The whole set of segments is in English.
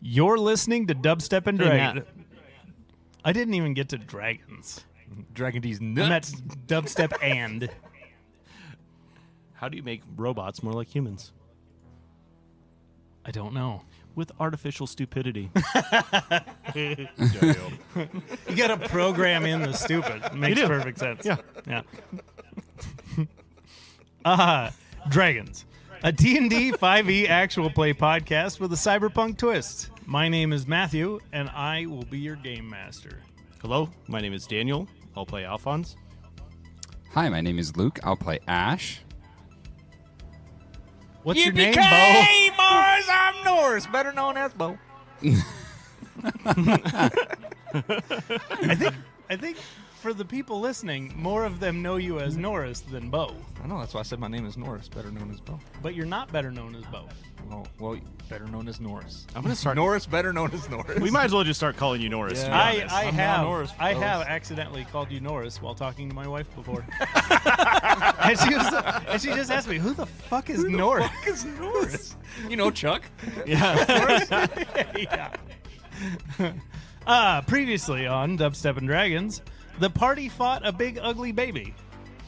You're listening to Dubstep and Hey, Dragons. Matt. I didn't even get to Dragons. Dragon D's And nuts. that's Dubstep and. How do you make robots more like humans? I don't know. With artificial stupidity. You got to program in the stupid. Makes do. perfect sense. Yeah. Dragons, a D&D 5e actual play podcast with a cyberpunk twist. My name is Matthew, and I will be your game master. Hello, my name is Daniel. I'll play Alphonse. Hi, my name is Luke. I'll play Ash. What's your name, Bo? Mars, I'm Norris, better known as Bo. I think for the people listening, more of them know you as Norris than Bo. I know, that's why I said my name is Norris, better known as Bo. But you're not better known as Bo. Well, better known as Norris. I'm going to start. Norris, better known as Norris. We might as well just start calling you Norris. to be Yeah. honest. I I'm have not Norris, I fellas. have accidentally called you Norris while talking to my wife before. and she just asked me, who the fuck is Norris? Fuck is Norris? You know Chuck? Yeah. Previously on Dubstep and Dragons, the party fought a big ugly baby,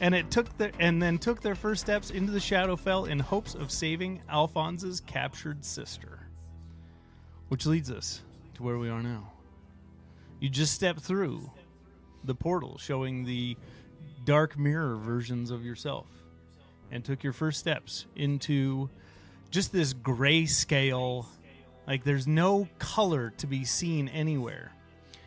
and then took their first steps into the Shadowfell in hopes of saving Alphonse's captured sister. Which leads us to where we are now. You just stepped through the portal showing the dark mirror versions of yourself and took your first steps into just this grayscale, like there's no color to be seen anywhere.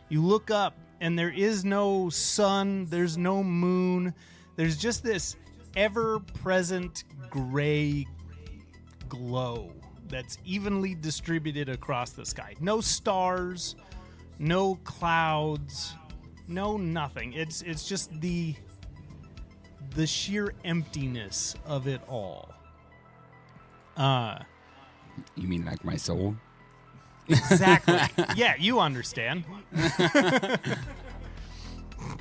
You look up and there is no sun, there's no moon, there's just this ever-present gray glow that's evenly distributed across the sky. No stars, no clouds, no nothing. It's just the sheer emptiness of it all. You mean like my soul? Exactly. Yeah, you understand.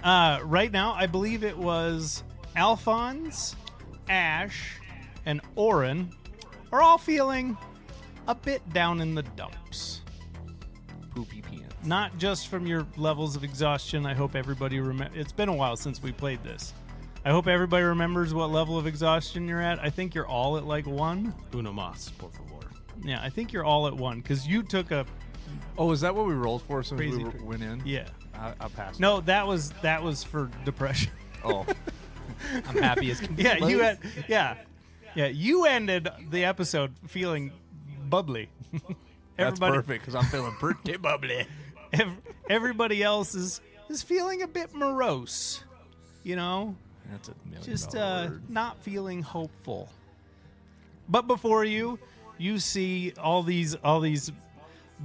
Right now, I believe it was Alphonse, Ash, and Oren are all feeling a bit down in the dumps. Poopy pants. Not just from your levels of exhaustion. I hope everybody it's been a while since we played this. I hope everybody remembers what level of exhaustion you're at. I think you're all at like 1. Uno más, por favor. Yeah, I think you're all at 1 because you took a Oh, is that what we rolled for since Crazy we trick. went in? yeah. I passed. No, that was for depression. Oh. I'm happy as can be. Yeah, you had you ended the episode feeling bubbly. That's perfect because I'm feeling pretty bubbly. Everybody else is feeling a bit morose, you know, That's a million just word. not feeling hopeful. But before you see all these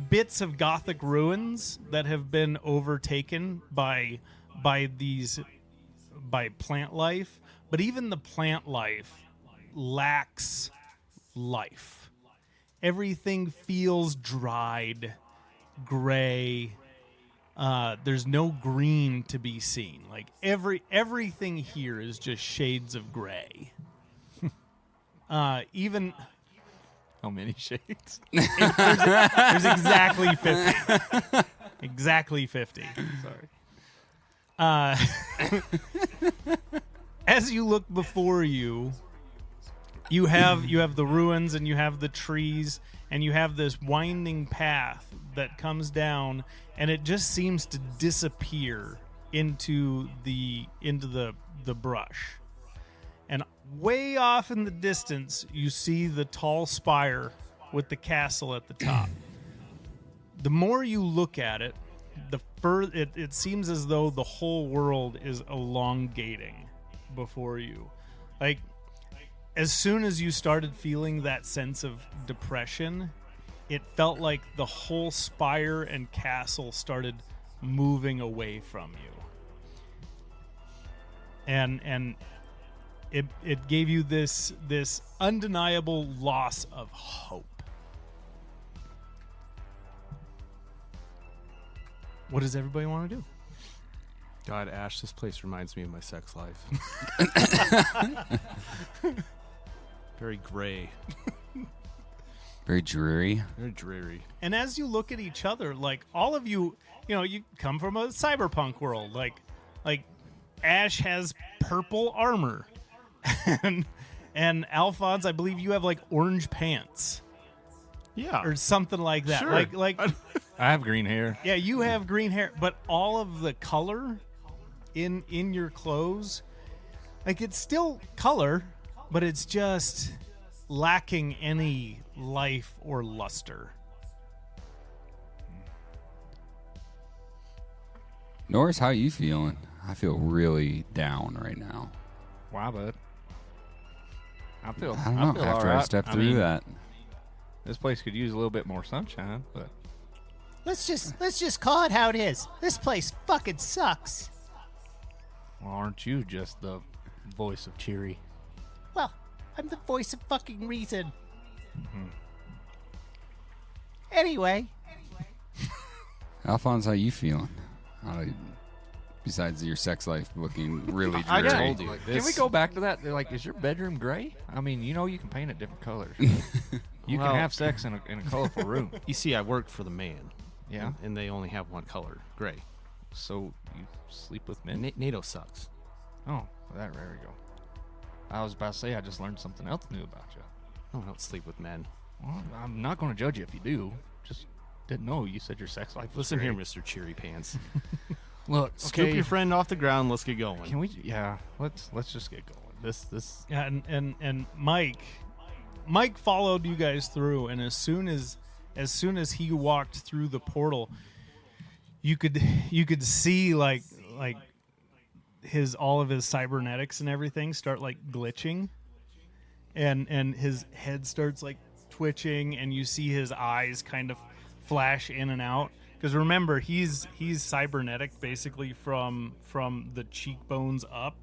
bits of Gothic ruins that have been overtaken by plant life, but even the plant life lacks life. Everything feels dried, gray. There's no green to be seen. Like everything here is just shades of gray. Even How many shades? there's exactly 50. Exactly 50. Sorry. As you look before you, you have the ruins and you have the trees and you have this winding path that comes down and it just seems to disappear into the brush. And way off in the distance, you see the tall spire with the castle at the top. The more you look at it, it seems as though the whole world is elongating before you. Like, as soon as you started feeling that sense of depression, it felt like the whole spire and castle started moving away from you. And it gave you this undeniable loss of hope. What does everybody want to do? God, Ash, this place reminds me of my sex life. Very gray. Very dreary. They're dreary. And as you look at each other, like all of you, you come from a cyberpunk world. Like Ash has purple armor, and Alphonse, I believe you have like orange pants Yeah. or something like that. Sure. Like I have green hair. yeah, you have green hair, but all of the color in your clothes, like it's still color, but it's just lacking any life or luster. Norris, how you feeling? I feel really down right now. Why, bud? I feel I don't know. feel After all I right. stepped I through mean, that. This place could use a little bit more sunshine, but Let's just call it how it is. This place fucking sucks. well, aren't you just the voice of cheery? Well, I'm the voice of fucking reason. Anyway, Alphonse, how you feeling? Besides your sex life looking really I dreary. told you. Can we go back to that? They're like, is your bedroom gray? I mean, you can paint it different colors. You Well- can have sex in a colorful room. You see, I work for the man. Yeah. And they only have one color, gray. So you sleep with men? NATO sucks. Oh, there we go. I was about to say I just learned something else new about you. Oh, I don't sleep with men. Well, I'm not going to judge you if you do. Just didn't know you said your sex life was Listen here, great. Mr. Cheery Pants. Look, Scoop okay, your friend off the ground. Let's get going. Can we? Yeah, let's just get going. This. Yeah, and Mike followed you guys through, and as soon as he walked through the portal, you could see like all of his cybernetics and everything start like glitching, and his head starts like twitching, and you see his eyes kind of flash in and out. Because remember, he's cybernetic basically from the cheekbones up,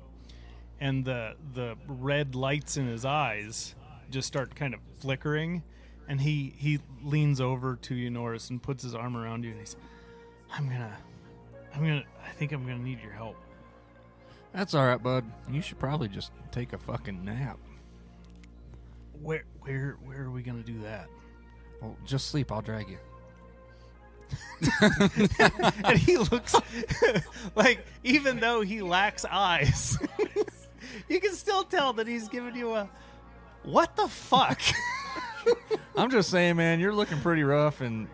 and the red lights in his eyes just start kind of flickering, and he leans over to you, Norris, and puts his arm around you, and he's, I think I'm gonna need your help. That's all right, bud. You should probably just take a fucking nap. Where are we gonna do that? Well, just sleep. I'll drag you. And he looks like, even though he lacks eyes, you can still tell that he's giving you a what the fuck. I'm just saying, man. You're looking pretty rough, and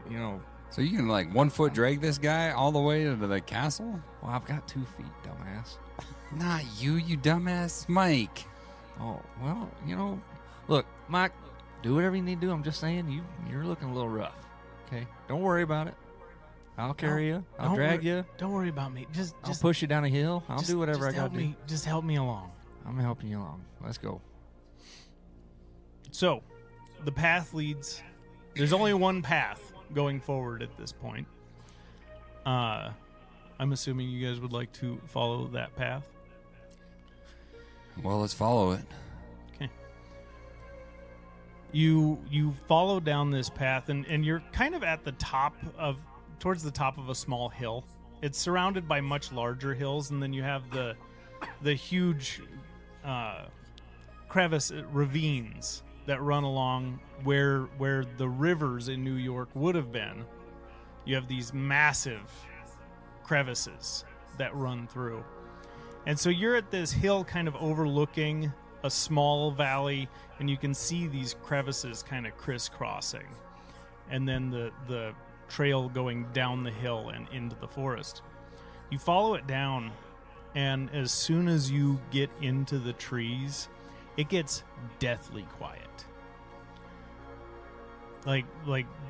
So you can like 1 foot drag this guy all the way to the castle? well, I've got 2 feet, dumbass. Not you dumbass Mike. Oh well, look, Mike. Do whatever you need to do. I'm just saying, you're looking a little rough. Okay, don't worry about it. I'll carry you. I'll drag you. Don't worry about me. Just I'll push you down a hill. I'll do whatever I got to do. Just help me along. I'm helping you along. Let's go. So, the path leads. There's only one path going forward at this point. I'm assuming you guys would like to follow that path. Well, let's follow it. Okay. You follow down this path, and you're kind of at the towards the top of a small hill. It's surrounded by much larger hills, and then you have the huge crevice ravines that run along where the rivers in New York would have been. You have these massive crevices that run through. And so you're at this hill kind of overlooking a small valley, and you can see these crevices kind of crisscrossing. And then the trail going down the hill and into the forest. You follow it down, and as soon as you get into the trees, it gets deathly quiet. Like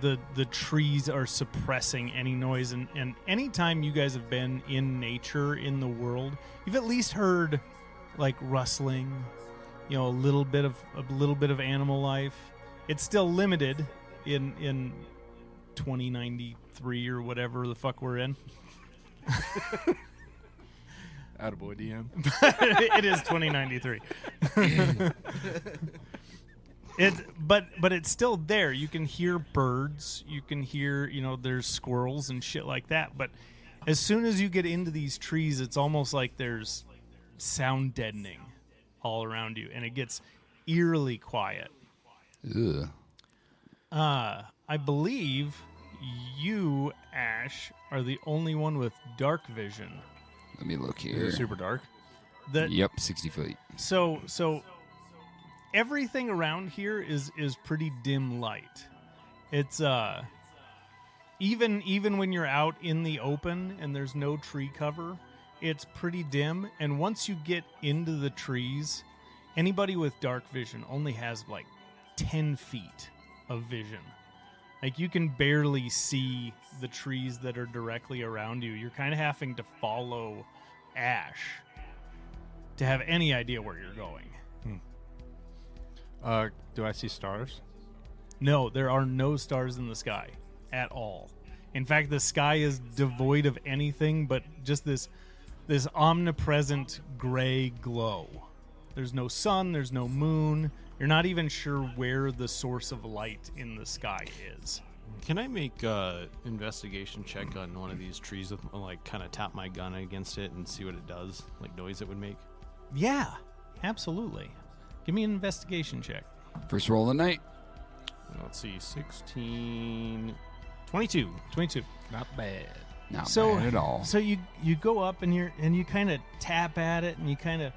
the trees are suppressing any noise, and anytime you guys have been in nature in the world, you've at least heard like rustling, a little bit of animal life. It's still limited in 2093 or whatever the fuck we're in. Attaboy, DM. It is 2093. But it's still there. You can hear birds. You can hear, there's squirrels and shit like that. But as soon as you get into these trees, it's almost like there's sound deadening all around you, and it gets eerily quiet. Ugh. I believe you, Ash, are the only one with dark vision. Let me look Is here. it super dark? That Yep, 60 feet. so everything around here is pretty dim light. It's even when you're out in the open and there's no tree cover, it's pretty dim. And once you get into the trees, anybody with dark vision only has like 10 feet of vision. Like you can barely see the trees that are directly around you. You're kind of having to follow Ash to have any idea where you're going. Do I see stars? No, there are no stars in the sky at all. In fact, the sky is devoid of anything but just this omnipresent gray glow. There's no sun, there's no moon. You're not even sure where the source of light in the sky is. Can I make a investigation check on one of these trees with like kind of tap my gun against it and see what it does, like noise it would make? Yeah, absolutely. Give me an investigation check. First roll of the night. Let's see, 16, 22. 22. Not bad. Not So bad at all. So you go up and you kind of tap at it and you kind of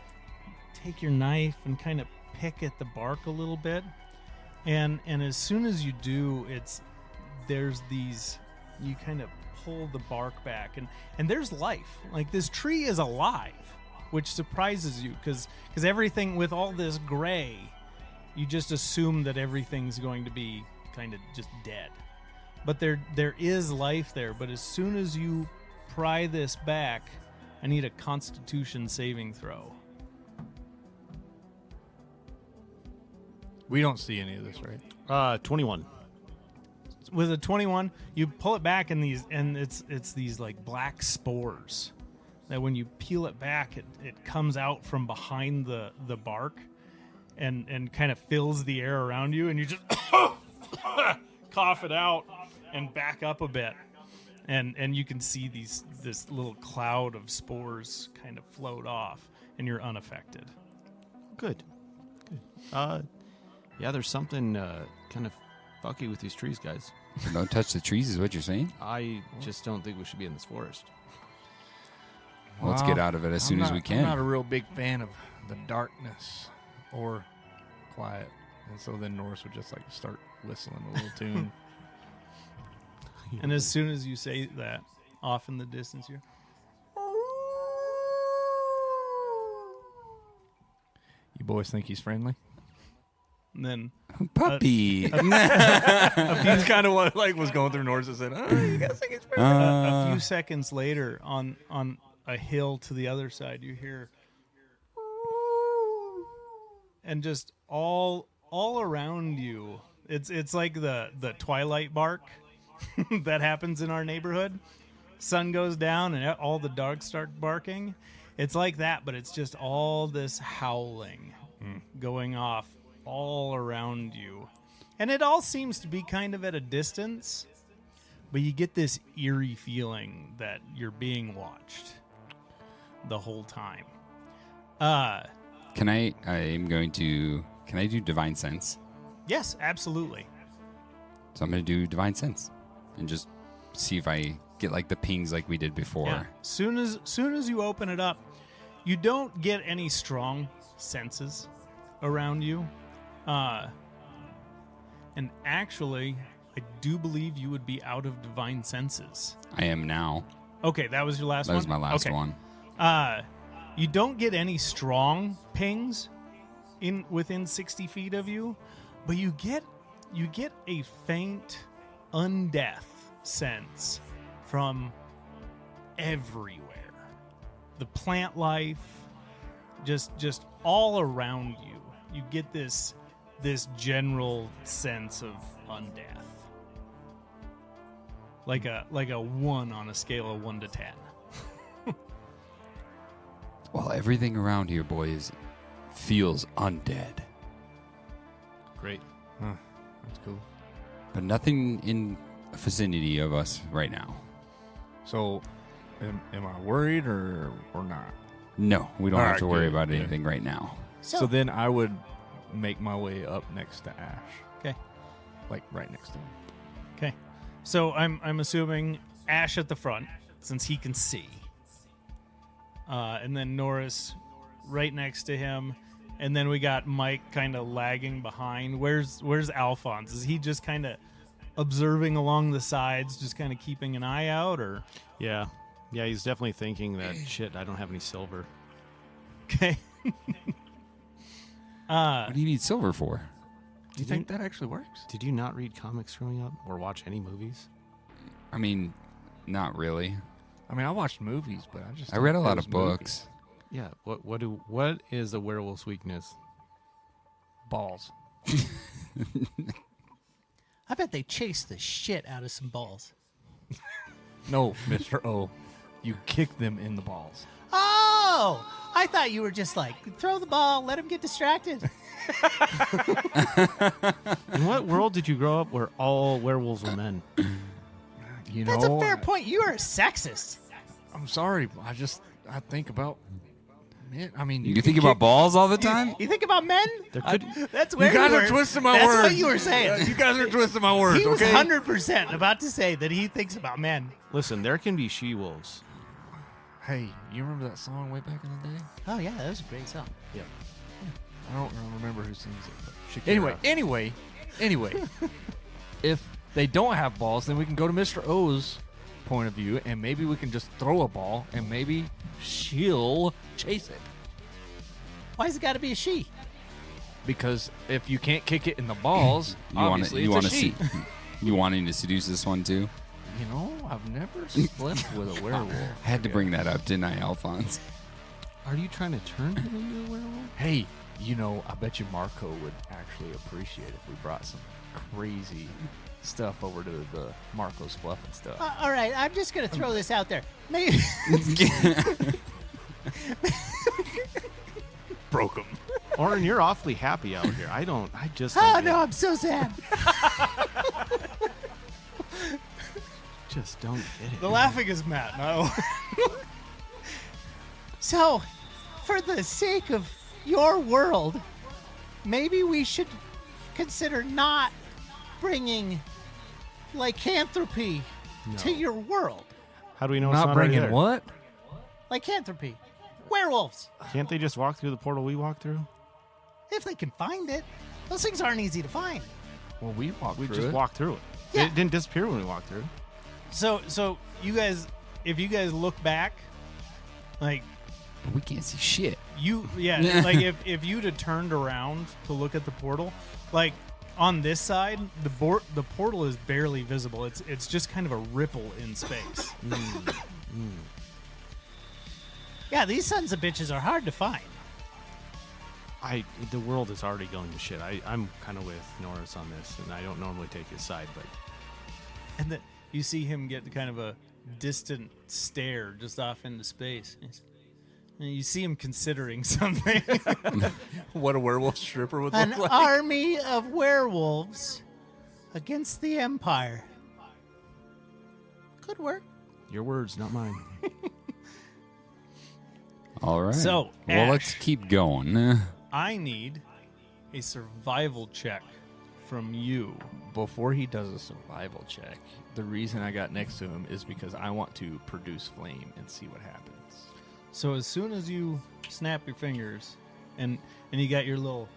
take your knife and kind of pick at the bark a little bit, and as soon as you do, there's these, you kind of pull the bark back and there's life. Like this tree is alive, which surprises you because everything with all this gray, you just assume that everything's going to be kind of just dead. But there is life there. But as soon as you pry this back, I need a Constitution saving throw. We don't see any of this, right? 21. With a 21, you pull it back and it's these like black spores that when you peel it back, it comes out from behind the bark and kind of fills the air around you, and you just cough it out and back up a bit, and you can see this little cloud of spores kind of float off, and you're unaffected. Good. Yeah, there's something kind of fucky with these trees, guys. Don't touch the trees is what you're saying? I just don't think we should be in this forest. Well, let's get out of it as soon as we can. I'm not a real big fan of the darkness or quiet. And so then Norris would just like start whistling a little tune. And as soon as you say that, off in the distance, you're You boys think he's friendly? and then Puppy. He's kind of what like was going through Norris and said, "Oh, you guys think it's friendly?" a few seconds later, on a hill to the other side, you hear, and just all around you, it's like the twilight bark that happens in our neighborhood. Sun goes down and all the dogs start barking. It's like that, but it's just all this howling going off all around you, and it all seems to be kind of at a distance. But you get this eerie feeling that you're being watched the whole time. Can I do Divine Sense? Yes, absolutely. So I'm going to do Divine Sense and just see if I get like the pings like we did before. Yeah. Soon as you open it up, you don't get any strong senses around you. And actually, I do believe you would be out of divine senses. I am now. Okay, that was your last one? That was my last Okay. one. You don't get any strong pings within 60 feet of you, but you get a faint undeath sense from everywhere. The plant life, just all around you. You get this general sense of undeath. Like a 1 on a scale of 1 to 10. Well, everything around here, boys, feels undead. Great. That's cool. But nothing in vicinity of us right now. So, am I worried or not? No, we don't All have right, to worry good, about good. anything right now. So then I would make my way up next to Ash. Okay. like right next to him. Okay. So I'm assuming Ash at the front, since he can see. And then Norris right next to him. And then we got Mike kind of lagging behind. Where's Alphonse? Is he just kind of observing along the sides, just kind of keeping an eye out, or? Yeah. Yeah, he's definitely thinking that, shit, I don't have any silver. Okay. What do you need silver for? Do you think that actually works? Did you not read comics growing up or watch any movies? I mean, not really. I mean, I watched movies, but I read a it lot was of books. Yeah. What is a werewolf's weakness? balls. I bet they chase the shit out of some balls. No, Mr. O. You kick them in the balls. Oh! I thought you were just like, throw the ball, let him get distracted. In what world did you grow up where all werewolves were men? You That's know, a fair point. You are a sexist. I'm sorry. I think about. Man, I mean, You can think about kick- balls all the time? You think about men? There could That's where You guys were. are twisting my That's words. what you were saying. You guys are twisting my words. He was okay? 100% about to say that he thinks about men. listen. There can be she-wolves. Hey, you remember that song way back in the day? Oh, yeah, that was a great song. Yeah. I don't remember who sings it. But anyway. If they don't have balls, then we can go to Mr. O's point of view, and maybe we can just throw a ball, and maybe she'll chase it. Why has it got to be a she? Because if you can't kick it in the balls, obviously You it's want a to she. see? You wanting to seduce this one too? You know, I've never slept with a werewolf. I had to bring that up, didn't I, Alphonse? Are you trying to turn him into a werewolf? Hey, you know, I bet you Marco would actually appreciate if we brought some crazy stuff over to the Marco's Fluff and stuff. All right, I'm just going to throw this out there. Maybe. Broke him. Orin, you're awfully happy out here. I just. Oh, don't no, get I'm so sad. Just don't get it. The laughing is Matt. No. So, for the sake of your world, maybe we should consider not bringing lycanthropy to your world. How do we know it's Not not already bringing there? what? Lycanthropy. Werewolves. Can't they just walk through the portal we walked through? If they can find it. Those things aren't easy to find. Well, we walked We through just it. walked through it. Yeah. It didn't disappear when we walked through. So you guys, if you guys look back, like But we can't see shit. like if you'd have turned around to look at the portal, like on this side, the portal is barely visible. It's just kind of a ripple in space. Yeah, these sons of bitches are hard to find. The world is already going to shit. I'm kind of with Norris on this, and I don't normally take his side, but And then you see him get kind of a distant stare just off into space. And you see him considering something. What a werewolf stripper would An look like. army of werewolves against the Empire. Could work. your words, not mine. All right. So, well, Ash. let's keep going. I need a survival check from you. Before he does a survival check, the reason I got next to him is because I want to produce flame and see what happens. So as soon as you snap your fingers, and you got your little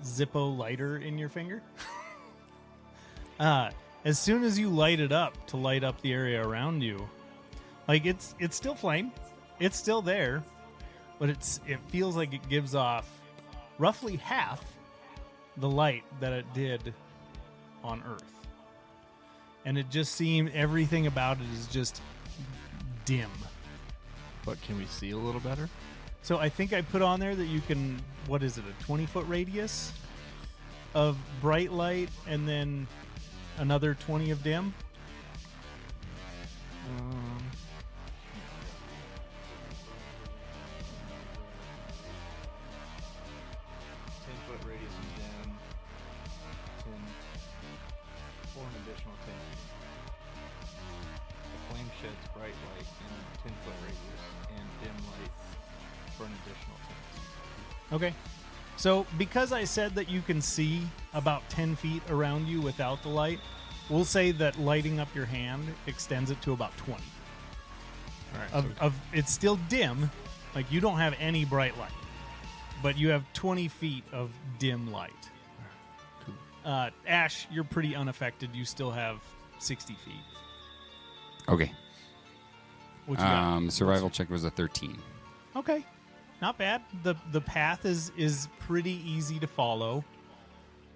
Zippo lighter in your finger, as soon as you light it up to light up the area around you, like it's still flame, it's still there, but it feels like it gives off roughly half the light that it did on Earth, and it just seemed everything about it is just dim. But can we see a little better? So I think I put on there that you can, what is it, a 20-foot radius of bright light and then another 20 of dim? Um, 10-foot radius and then 10 for an additional 10. The flame sheds bright light in 10-foot radius and dim light for an additional 10. Okay. So because I said that you can see about 10 feet around you without the light. We'll say that lighting up your hand extends it to about 20. All right. Of it's still dim, like you don't have any bright light, but you have 20 feet of dim light. Ash, you're pretty unaffected. You still have 60 feet. Okay. What you got? Survival check was a 13. Okay, not bad. The path is pretty easy to follow.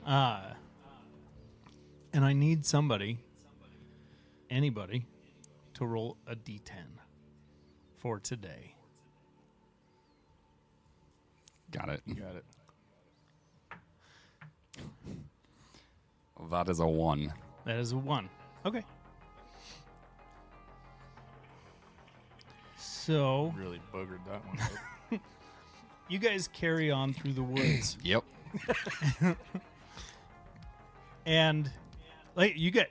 And I need anybody, to roll a d10 for today. Got it. Got it. That is a 1. That is a 1. Okay. So Really buggered that one up. you guys carry on through the woods, Yep. and like you get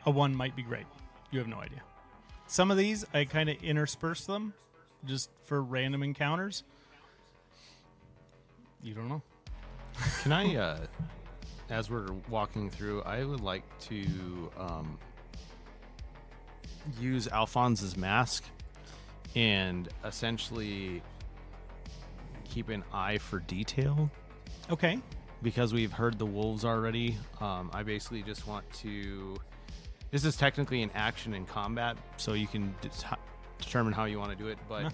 a 1 might be great. You have no idea. Some of these I kind of intersperse them just for random encounters. You don't know. Can I, as we're walking through, I would like to use Alphonse's mask and essentially keep an eye for detail. Okay. Because we've heard the wolves already, I basically just want to... This is technically an action in combat, so you can determine how you want to do it, but...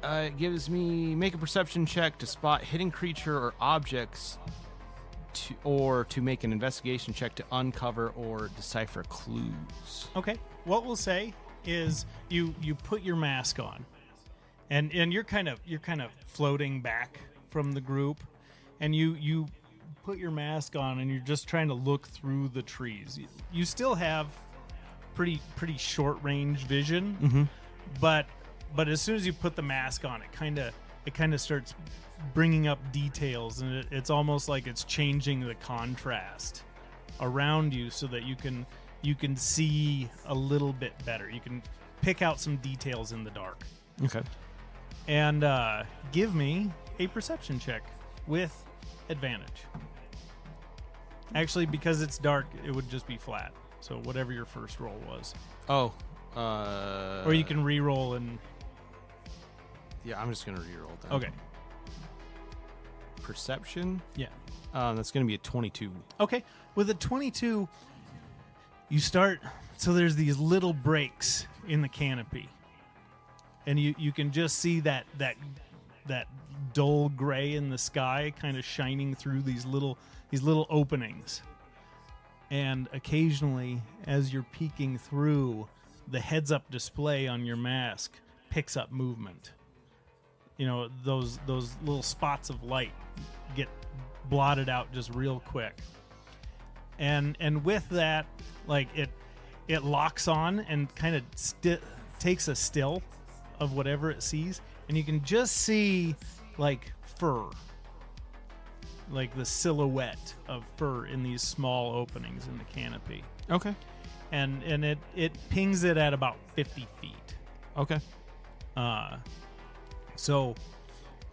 it gives me make a perception check to spot hidden creature or objects, or to make an investigation check to uncover or decipher clues. Okay. What we'll say is you put your mask on, and you're kind of floating back from the group, and you put your mask on, and you're just trying to look through the trees. You still have pretty short range vision, but as soon as you put the mask on, it kind of starts bringing up details, and it's almost like it's changing the contrast around you so that you can see a little bit better. You can pick out some details in the dark. Okay. And give me a perception check with advantage. Actually, because it's dark, it would just be flat. So whatever your first roll was. Oh. Or you can re-roll and... Yeah, I'm just going to reroll that. Okay. Perception? Yeah. That's going to be a 22. Okay. With a 22, you start... So there's these little breaks in the canopy. And you can just see that dull gray in the sky kind of shining through these little openings. And occasionally, as you're peeking through, the heads-up display on your mask picks up movement. You know, those little spots of light get blotted out just real quick. And with that, like it locks on and kind of takes a still of whatever it sees, and you can just see like fur, like the silhouette of fur in these small openings in the canopy. Okay. And it pings it at about 50 feet. Okay. So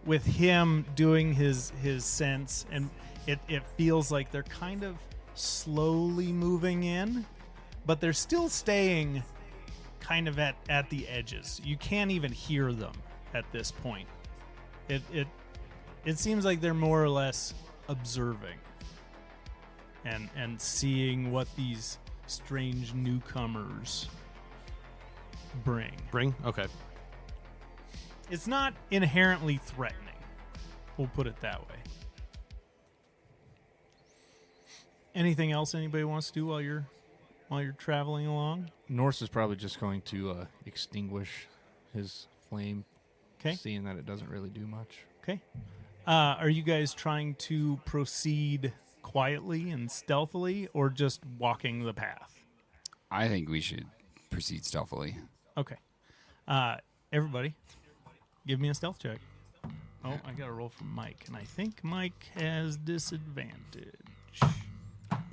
with him doing his sense, and it feels like they're kind of slowly moving in, but they're still staying kind of at the edges. You can't even hear them at this point. It seems like they're more or less observing and seeing what these strange newcomers bring. Okay. It's not inherently threatening. We'll put it that way. Anything else anybody wants to do while you're traveling along? Norse is probably just going to extinguish his flame, Okay. seeing that it doesn't really do much. Okay. Are you guys trying to proceed quietly and stealthily, or just walking the path? I think we should proceed stealthily. Okay. Everybody, give me a stealth check. Oh, I got to roll for Mike, and I think Mike has disadvantage.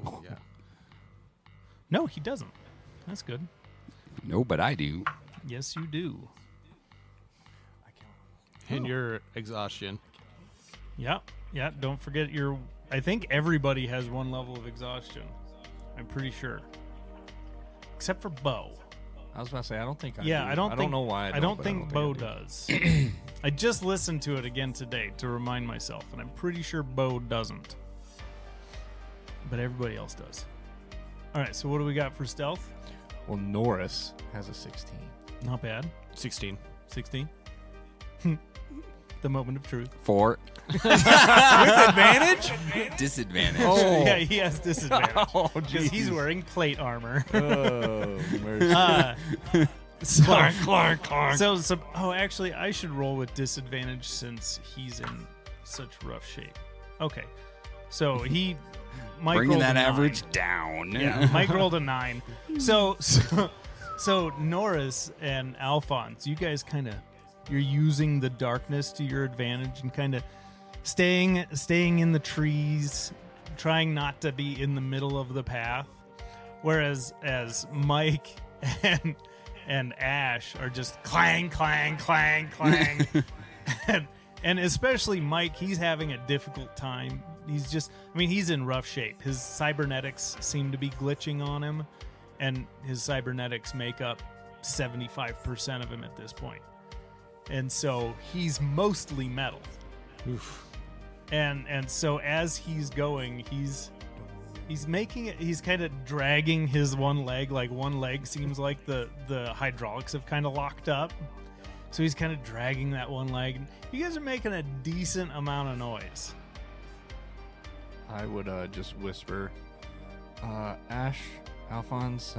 Oh, yeah. No, he doesn't. That's good. No, but I do. Yes, you do. And your exhaustion. Yeah. Don't forget your. I think everybody has one level of exhaustion. I'm pretty sure, except for Bo. I was about to say I don't think I Yeah, do. I don't think. know why. I don't but think I Bo I do. does. I just listened to it again today to remind myself, and I'm pretty sure Bo doesn't. But everybody else does. All right, so what do we got for stealth? Well, Norris has a 16. Not bad. 16. 16. The moment of truth. 4. Advantage? Disadvantage. Oh. Yeah, he has disadvantage Oh, because he's wearing plate armor. Oh, mercy. So, Clark. so, oh, actually, I should roll with disadvantage since he's in such rough shape. Okay, so Mike Bringing rolled that a 9. average down. Yeah, Mike rolled a 9. So Norris and Alphonse, you guys you're using the darkness to your advantage and kind of staying in the trees, trying not to be in the middle of the path. Whereas as Mike and Ash are just clang, clang, clang, clang. and especially Mike, he's having a difficult time. He's in rough shape. His cybernetics seem to be glitching on him, and his cybernetics make up 75% of him at this point. And so he's mostly metal. Oof. And so as he's going, he's making it, he's kind of dragging his one leg, like one leg seems like the hydraulics have kind of locked up. So he's kind of dragging that one leg. You guys are making a decent amount of noise. I would just whisper, Ash, Alphonse,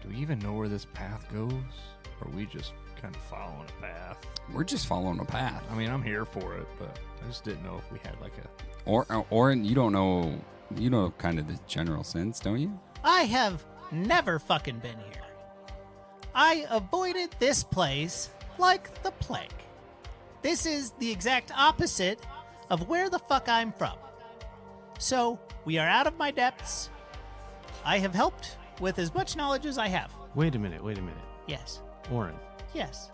do we even know where this path goes? Or are we just kind of following a path? We're just following a path. I mean, I'm here for it, but I just didn't know if we had like a... Or you don't know, kind of the general sense, don't you? I have never fucking been here. I avoided this place like the plague. This is the exact opposite of where the fuck I'm from. So, we are out of my depths. I have helped with as much knowledge as I have. Wait a minute. Yes. Oren, Yes.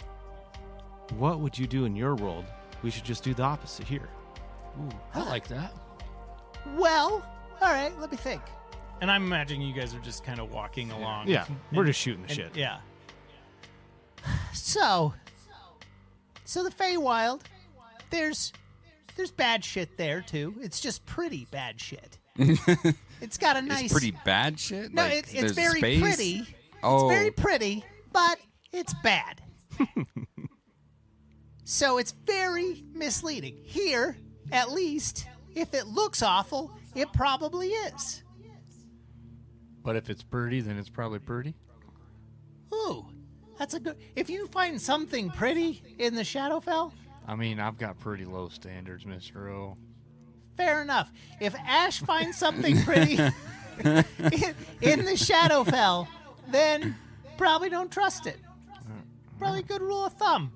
what would you do in your world? We should just do the opposite here. Ooh, I like that. Well, all right, let me think. And I'm imagining you guys are just kind of walking along. Yeah, we're And- just shooting the and- shit. Yeah. So the Feywild, there's bad shit there too. It's just pretty bad shit. It's got a nice. It's pretty bad shit. No, Like, it's there's very space? pretty. Oh. It's very pretty, but it's bad. So it's very misleading. Here, at least, if it looks awful, it probably is. But if it's pretty, then it's probably pretty. Ooh, that's a good. If you find something pretty in the Shadowfell, I mean, I've got pretty low standards, Mr. O. fair enough. If Ash finds something pretty in the Shadowfell, then probably don't trust it. Probably a good rule of thumb.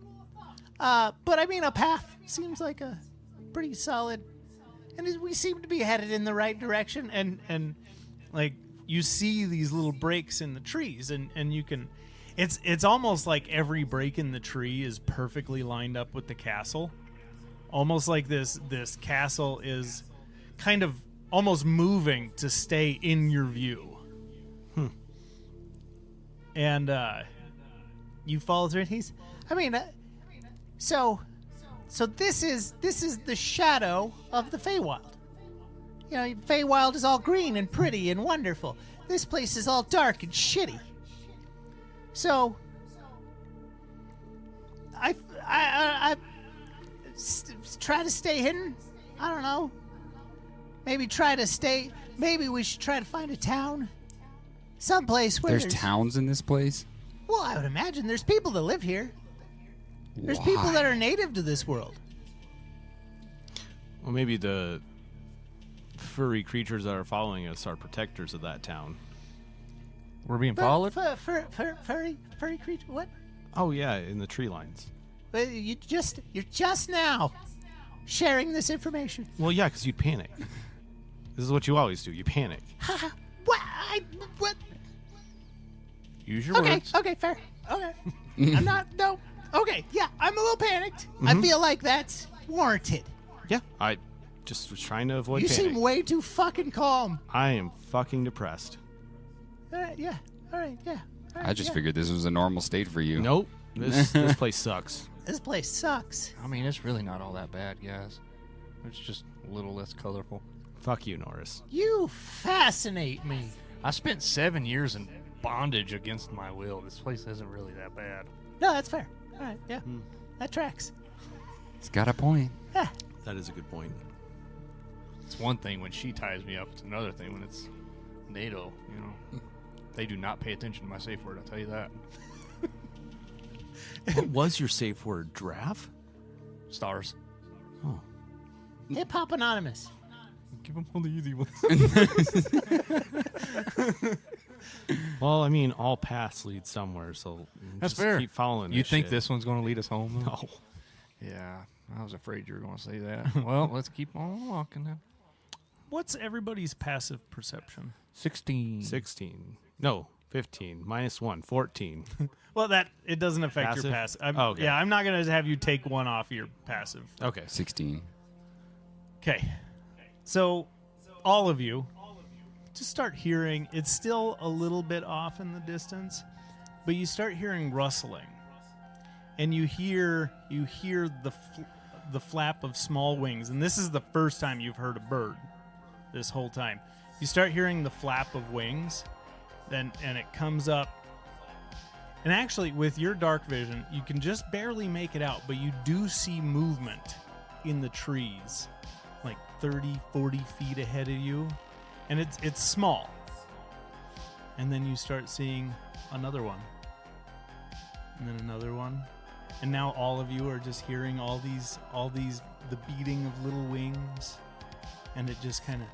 But I mean, a path seems like a pretty solid, and we seem to be headed in the right direction. And like you see these little breaks in the trees, and you can. It's almost like every break in the tree is perfectly lined up with the castle. Almost like this castle is kind of almost moving to stay in your view. And you follow through, and so this is the shadow of the Feywild. You know, Feywild is all green and pretty and wonderful. This place is all dark and shitty. So I try to stay hidden. I don't know. Maybe we should try to find a town. Someplace where There's towns in this place. Well, I would imagine there's people that live here. There's people that are native to this world. Well, maybe the furry creatures that are following us are protectors of that town. We're being followed? Furry creature. What? Oh yeah, in the tree lines. You're just now sharing this information. Well, yeah, because you'd panic. This is what you always do. You panic. What? Use your Okay, words. okay, fair. Okay. I'm not. No. Okay, yeah, I'm a little panicked. I feel like that's warranted. Yeah, I just was trying to avoid You panic. seem way too fucking calm. I am fucking depressed. Yeah. All right. Yeah. All right, I just yeah. figured this was a normal state for you. Nope. This place sucks. This place sucks. I mean, it's really not all that bad, guys. It's just a little less colorful. Fuck you, Norris. You fascinate me. I spent 7 years in bondage against my will. This place isn't really that bad. No, that's fair. All right. Yeah. That tracks. It's got a point. Yeah. That is a good point. It's one thing when she ties me up. It's another thing when it's NATO, you know. They do not pay attention to my safe word, I'll tell you that. What was your safe word? Giraffe? Stars. Hip Hop Anonymous. Give them all the easy ones. Well, I mean, all paths lead somewhere, so That's just fair. keep following You this think shit. this one's going to lead us home? Though? No. Yeah, I was afraid you were going to say that. Well, let's keep on walking then. What's everybody's passive perception? 16. 16. No, 15. -1. 14. Well, that it doesn't affect Passive? your passive. Oh, okay. Yeah, I'm not going to have you take one off your passive. Okay. 16. Okay. So, all of you just start hearing, it's still a little bit off in the distance, but you start hearing rustling. And you hear the flap of small wings, and this is the first time you've heard a bird this whole time. You start hearing the flap of wings, and it comes up. And actually, with your dark vision, you can just barely make it out, but you do see movement in the trees, like 30, 40 feet ahead of you. And it's small. And then you start seeing another one. And then another one. And now all of you are just hearing all these the beating of little wings. And it just kind of,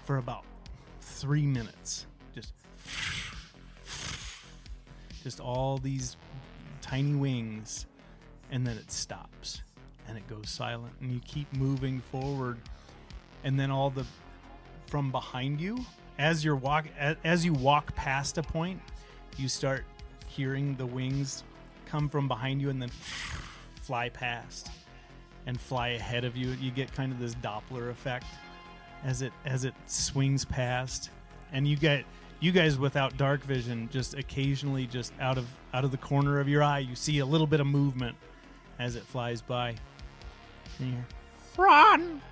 for about 3 minutes, just all these tiny wings, and then it stops and it goes silent, and you keep moving forward, and then from behind you, as you walk past a point, you start hearing the wings come from behind you and then fly past and fly ahead of you. You get kind of this Doppler effect as it swings past, and you guys without dark vision, just occasionally, just out of the corner of your eye, you see a little bit of movement as it flies by. And you hear, "Run!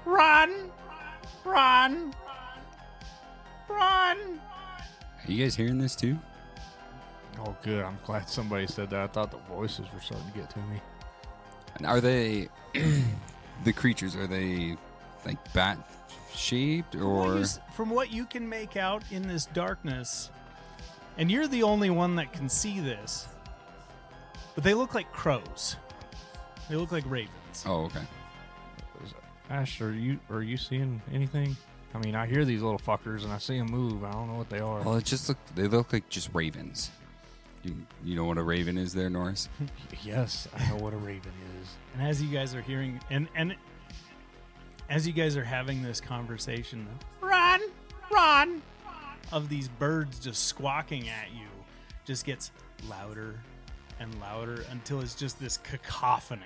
Run! Run! Run!" Are you guys hearing this too? Oh, good. I'm glad somebody said that. I thought the voices were starting to get to me. And are they the creatures? Are they like bat shaped or? From what you can make out in this darkness, and you're the only one that can see this, but they look like crows. They look like ravens. Oh, okay. Ash, are you seeing anything? I mean, I hear these little fuckers and I see them move. I don't know what they are. Well, they look like just ravens. You know what a raven is there, Norris? Yes, I know what a raven is. And as you guys are hearing, and as you guys are having this conversation, "Run! Run!" of these birds just squawking at you just gets louder and louder until it's just this cacophony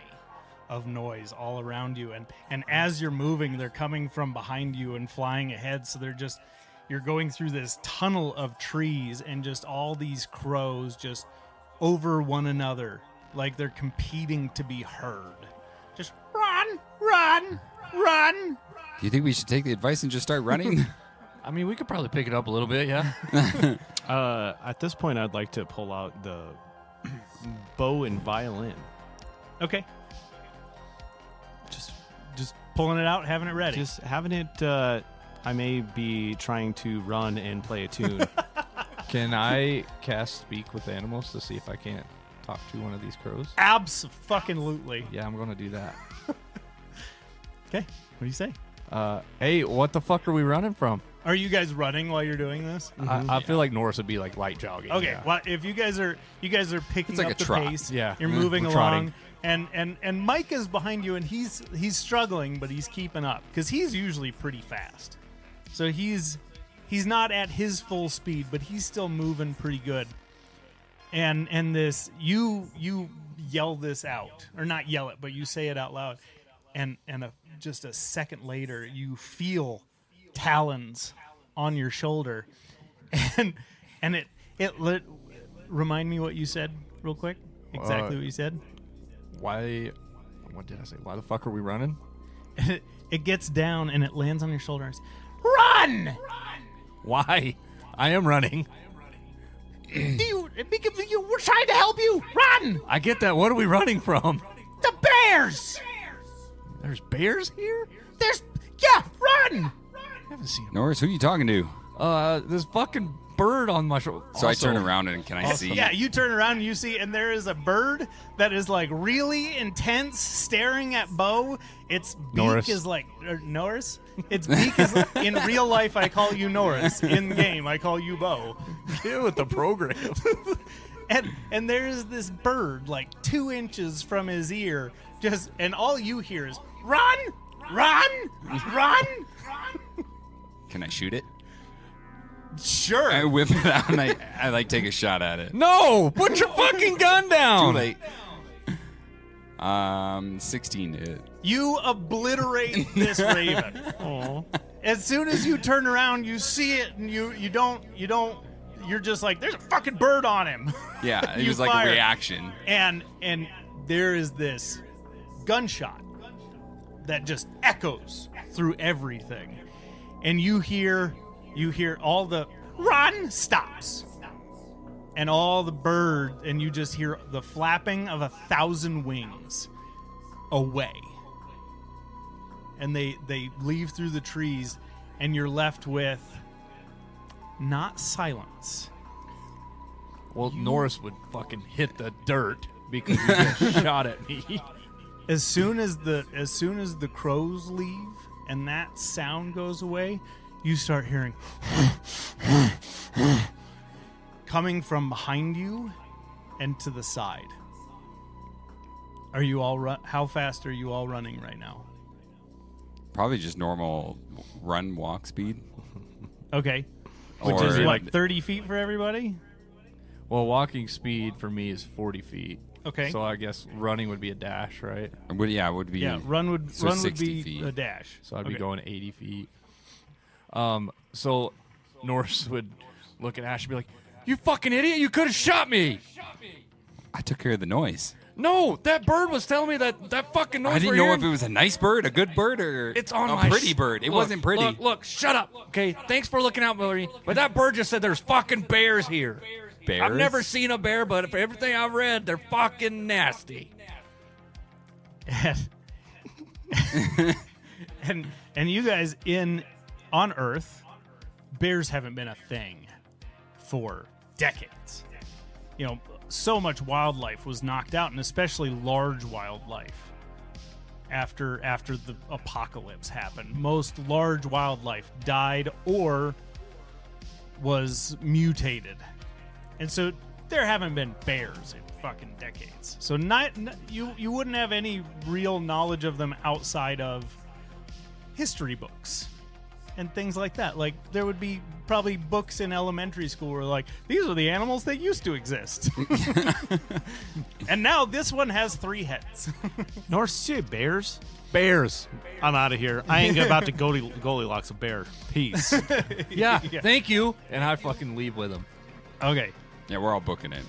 of noise all around you. And as you're moving, they're coming from behind you and flying ahead. So you're going through this tunnel of trees, and just all these crows just over one another, like they're competing to be heard. Just run, run, run. Do you think we should take the advice and just start running? I mean, we could probably pick it up a little bit, yeah. At this point, I'd like to pull out the bow and violin. Okay. Just pulling it out, having it ready. Just having it. I may be trying to run and play a tune. Can I cast Speak with Animals to see if I can't talk to one of these crows? Abso-fucking-lutely. Yeah, I'm going to do that. Okay. What do you say? Hey, what the fuck are we running from? Are you guys running while you're doing this? I feel like Norris would be like light jogging. Okay, yeah. well, if you guys are picking It's like up a the trot. pace, Yeah. you're moving We're along, trotting. and Mike is behind you, and he's struggling, but he's keeping up because he's usually pretty fast. So he's not at his full speed, but he's still moving pretty good. And this you yell this out, or not yell it, but you say it out loud. and just a second later, you feel talons on your shoulder, and remind me what you said real quick. Exactly what you said. Why? What did I say? Why the fuck are we running? It gets down and it lands on your shoulders. Run! Why? I am running. We're trying to help you. Run! I get that. What are we running from? The bears! There's bears here? Run! I haven't seen them. Norris, who are you talking to? This fucking bird on my shoulder. So I turn around and can I see? Yeah, you turn around and you see, and there is a bird that is like really intense, staring at Bo. Its beak Norris. is like Norris. Its beak is in real life. I call you Norris. In game, I call you Bo. Get with the program. And there's this bird like 2 inches from his ear, and all you hear is run, run, run. Can I shoot it? Sure. I whip it out and I like take a shot at it. No! Put your fucking gun down! Too late. 16 to hit. You obliterate this raven. As soon as you turn around, you see it, and you don't. You're just like, there's a fucking bird on him. Yeah, it You was like fire. a reaction. And there is this gunshot that just echoes through everything, and you hear all the run stops, and all the bird, and you just hear the flapping of 1,000 wings away, and they leave through the trees, and you're left with not silence. Well, Norris would fucking hit the dirt because he just shot at me. As soon as the crows leave and that sound goes away, you start hearing coming from behind you and to the side. Are you all how fast are you all running right now? Probably just normal run walk speed. Okay. Which Or is what, like 30 feet for everybody? Well, walking speed for me is 40 feet. Okay. So I guess running would be a dash, right? It would be Yeah, run would 60 be feet. a dash. So I'd be Okay. going 80 feet. So Norris would look at Ash and be like, "You fucking idiot! You could have shot me." I took care of the noise. No, that bird was telling me that fucking noise. I didn't we're know hearing- if it was a nice bird, a good bird, or It's on a my pretty bird. It Look, wasn't pretty. Look, shut up. Okay, thanks for looking out, Mallory. But that bird just said there's fucking bears here. Bears? I've never seen a bear, but for everything I've read, they're fucking nasty. and you guys on Earth, bears haven't been a thing for decades. You know, so much wildlife was knocked out, and especially large wildlife. After the apocalypse happened, most large wildlife died or was mutated, and so there haven't been bears in fucking decades. So you wouldn't have any real knowledge of them outside of history books and things like that. Like, there would be probably books in elementary school where like, these are the animals that used to exist. And now this one has 3 heads. North Sea bears. Bears. I'm out of here. I ain't about to Goldilocks a bear. Peace. Yeah, thank you. And I fucking leave with him. Okay. Yeah, we're all booking it.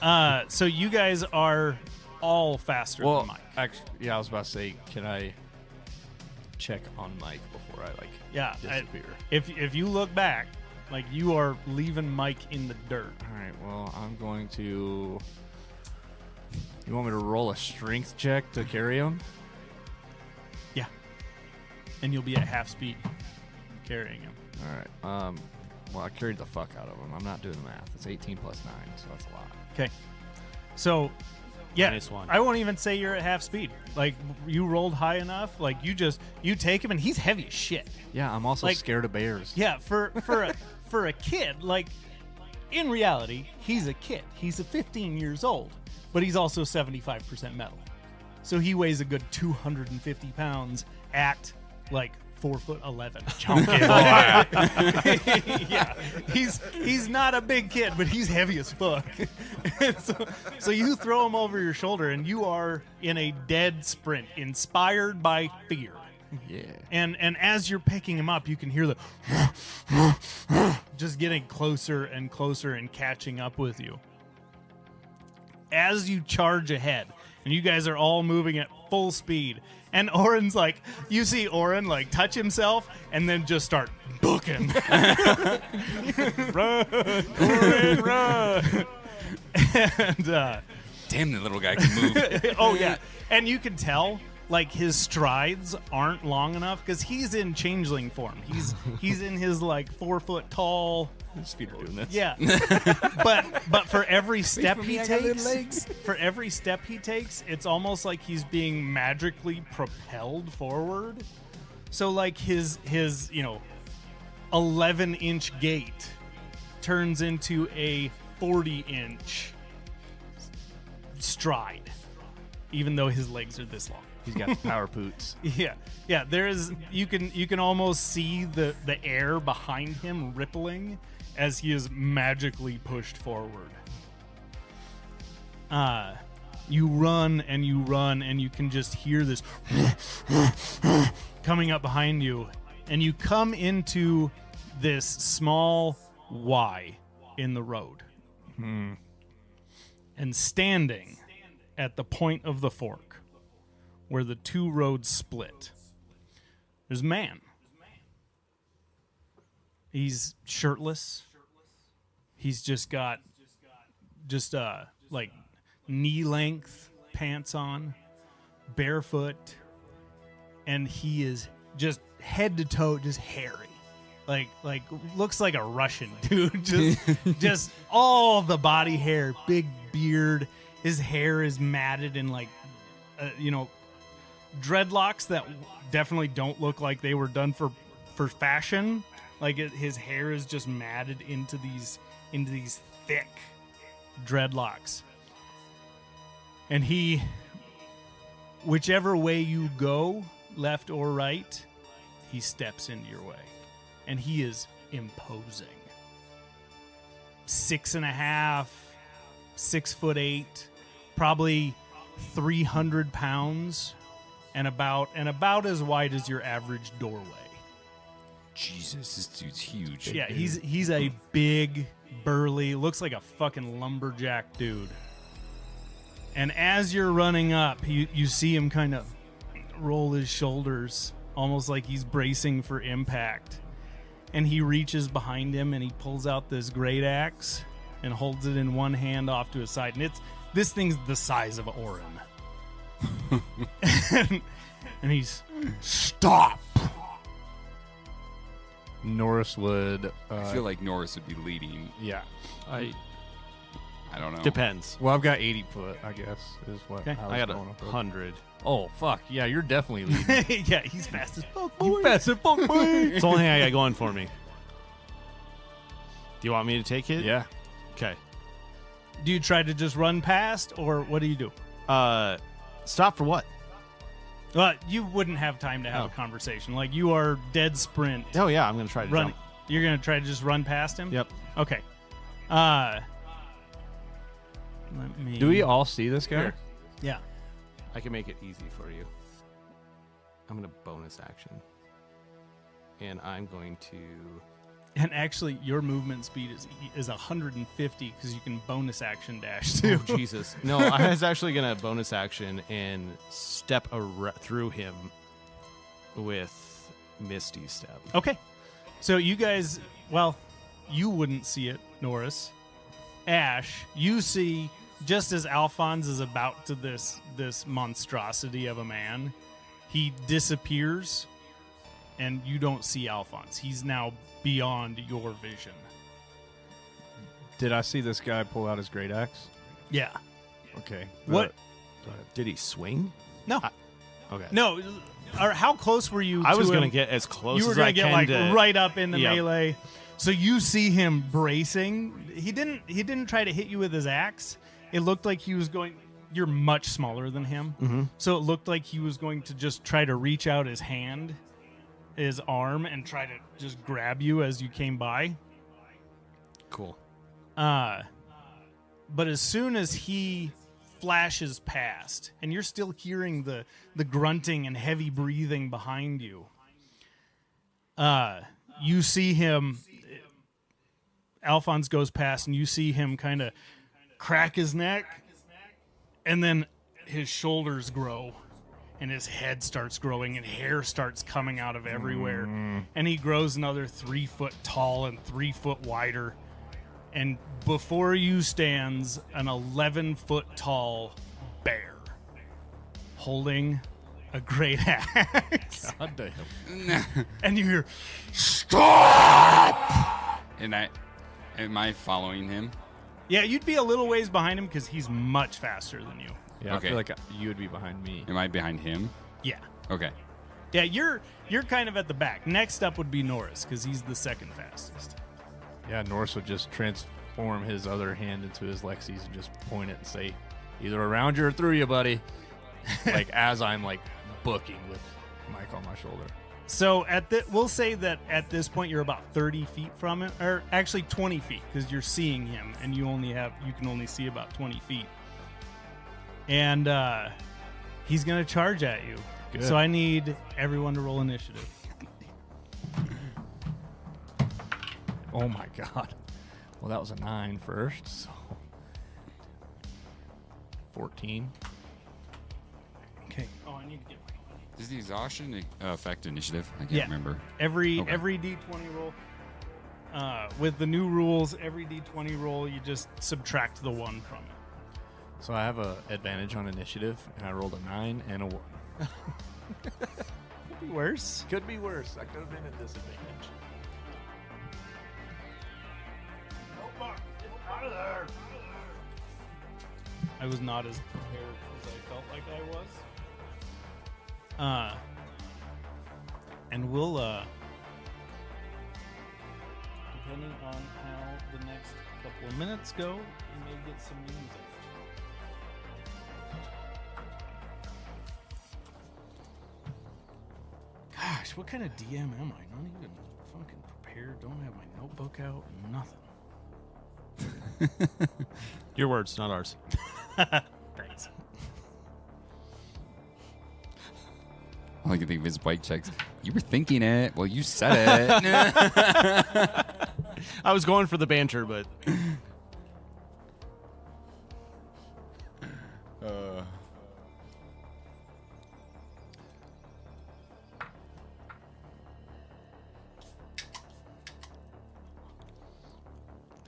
But So you guys are all faster than Mike. Actually, yeah, I was about to say, can I check on Mike before I Yeah. disappear? If you look back, like, you are leaving Mike in the dirt. All right. Well, I'm going to. You want me to roll a strength check to carry him? Yeah. And you'll be at half speed carrying him. All right. Well, I carried the fuck out of him. I'm not doing the math. It's 18 plus 9, so that's a lot. Okay. So, yeah, -1. I won't even say you're at half speed. Like, you rolled high enough. Like, you take him, and he's heavy as shit. Yeah, I'm also Like- scared of bears. Yeah, for a kid, like, in reality, he's a kid. He's 15 years old, but he's also 75% metal. So he weighs a good 250 pounds at, like, 4'11". Yeah, he's not a big kid, but he's heavy as fuck. And so you throw him over your shoulder, and you are in a dead sprint, inspired by fear. Yeah. And as you're picking him up, you can hear the just getting closer and closer and catching up with you. As you charge ahead, and you guys are all moving at full speed, and Oren's like, you see Oren like touch himself and then just start booking. Run, Oren, run. And Damn, the little guy can move. oh yeah, and you can tell like his strides aren't long enough because he's in changeling form. He's in his like 4 foot tall. His feet are doing this. Yeah, but for every step he takes, it's almost like he's being magically propelled forward. So like his 11-inch gait turns into a 40-inch stride, even though his legs are this long. He's got the power poots. Yeah. There is you can almost see the air behind him rippling as he is magically pushed forward. You run and you can just hear this coming up behind you, and you come into this small Y in the road. And standing at the point of the fork where the two roads split, there's a man. He's shirtless. He's just got like knee length pants on, barefoot, and he is just head to toe just hairy. Like looks like a Russian dude. Just all the body hair, big beard. His hair is matted in like dreadlocks that definitely don't look like they were done for fashion. Like his hair is just matted into these thick dreadlocks. And he, whichever way you go, left or right, he steps into your way. And he is imposing. 6'5", 6'8", probably 300 pounds, and about as wide as your average doorway. Jesus, this dude's huge. Yeah, he's a big, burly, looks like a fucking lumberjack dude. And as you're running up, you see him kind of roll his shoulders, almost like he's bracing for impact. And he reaches behind him and he pulls out this great axe and holds it in one hand off to his side. And this thing's the size of Oren. and he's, stop! Norris would. I feel like Norris would be leading. Yeah. I don't know. Depends. Well, I've got 80 foot, I guess, is what Okay. I I was got going with. 100. Oh, fuck. Yeah, you're definitely leading. Yeah, he's fast as fuck, boy. You fast as fuck, boy. It's the only thing I got going for me. Do you want me to take it? Yeah. Okay. Do you try to just run past, or what do you do? Stop for what? Well, you wouldn't have time to have Oh. a conversation. Like, you are dead sprint. Oh, yeah, I'm going to try to Run. jump. You're going to try to just run past him? Yep. Okay. Let me... Do we all see this guy? Here. Yeah. I can make it easy for you. I'm going to bonus action. And I'm going to... And actually, your movement speed is 150 because you can bonus action dash too. Oh, Jesus. No, I was actually going to bonus action and step through him with Misty Step. Okay. So you guys, well, you wouldn't see it, Norris. Ash, you see, just as Alphonse is about to this monstrosity of a man, he disappears, and you don't see Alphonse. He's now beyond your vision. Did I see this guy pull out his great axe? Yeah. Okay. What? Did he swing? No. Okay. No. Or how close were you? I was going to get as close You were as going I to get can like to... right up in the Yep. melee. So you see him bracing. He didn't try to hit you with his axe. It looked like he was going. You're much smaller than him, Mhm. so it looked like he was going to just try to reach out his hand his arm and try to just grab you as you came by. Cool. But as soon as he flashes past, and you're still hearing the grunting and heavy breathing behind you, you see him. Alphonse goes past, and you see him kind of crack his neck, and then his shoulders grow, and his head starts growing, and hair starts coming out of everywhere, and he grows another 3 foot tall and 3 foot wider, and before you stands an 11-foot tall bear holding a great axe. God damn. And you hear, And am I following him? yeah, you'd be a little ways behind him because he's much faster than you. Yeah, Okay. I feel like you would be behind me. Am I behind him? Yeah. Okay. Yeah, you're kind of at the back. Next up would be Norris because he's the second fastest. Yeah, Norse would just transform his other hand into his Lexi's and just point it and say, either around you or through you, buddy. Like, as I'm, like, booking with Mike on my shoulder. So we'll say that at this point you're about 30 feet from him, or actually 20 feet because you're seeing him, and you can only see about 20 feet. And he's gonna charge at you. Good. So I need everyone to roll initiative. Oh, my God. Well, that was a 9 first, so... 14. Okay. Oh, I need to get. Does the exhaustion affect initiative? I can't Yeah. remember. Every Okay. D20 roll. With the new rules, every D20 roll you just subtract the 1 from it. So I have a advantage on initiative, and I rolled a 9 and a 1. Could be worse. Could be worse. I could have been at disadvantage. I was not as prepared as I felt like I was. And we'll depending on how the next couple of minutes go, we may get some news out. Gosh, what kind of DM am I? Not even fucking prepared. Don't have my notebook out. Nothing. Your words, not ours. Thanks. All I can think of is bike checks. You were thinking it. Well, you said it. I was going for the banter, but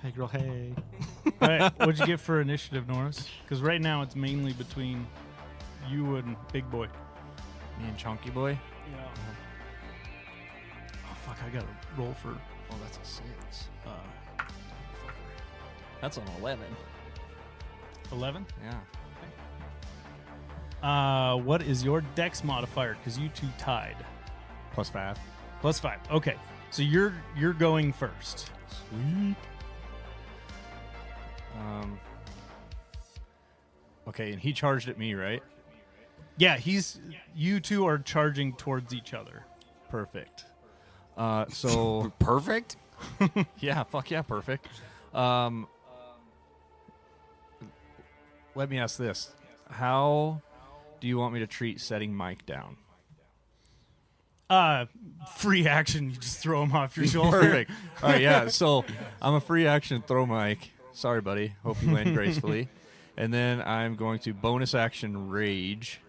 hey, girl, hey. All right, what'd you get for initiative, Norris? Because right now it's mainly between you and Big Boy. Me and Chunky Boy. Yeah. Oh fuck! I gotta roll for. Oh, that's a 6. That's an 11. 11. Yeah. What is your Dex modifier? Because you two tied. +5. +5. Okay, so you're going first. Sweet. Okay, and he charged at me, right? Yeah, you two are charging towards each other. Perfect. So Perfect? yeah, fuck yeah, perfect. Let me ask this: how do you want me to treat setting Mike down? Free action. You just throw him off your shoulder. Perfect. All right, yeah. So I'm a free action throw Mike. Sorry, buddy. Hope you land gracefully. And then I'm going to bonus action rage.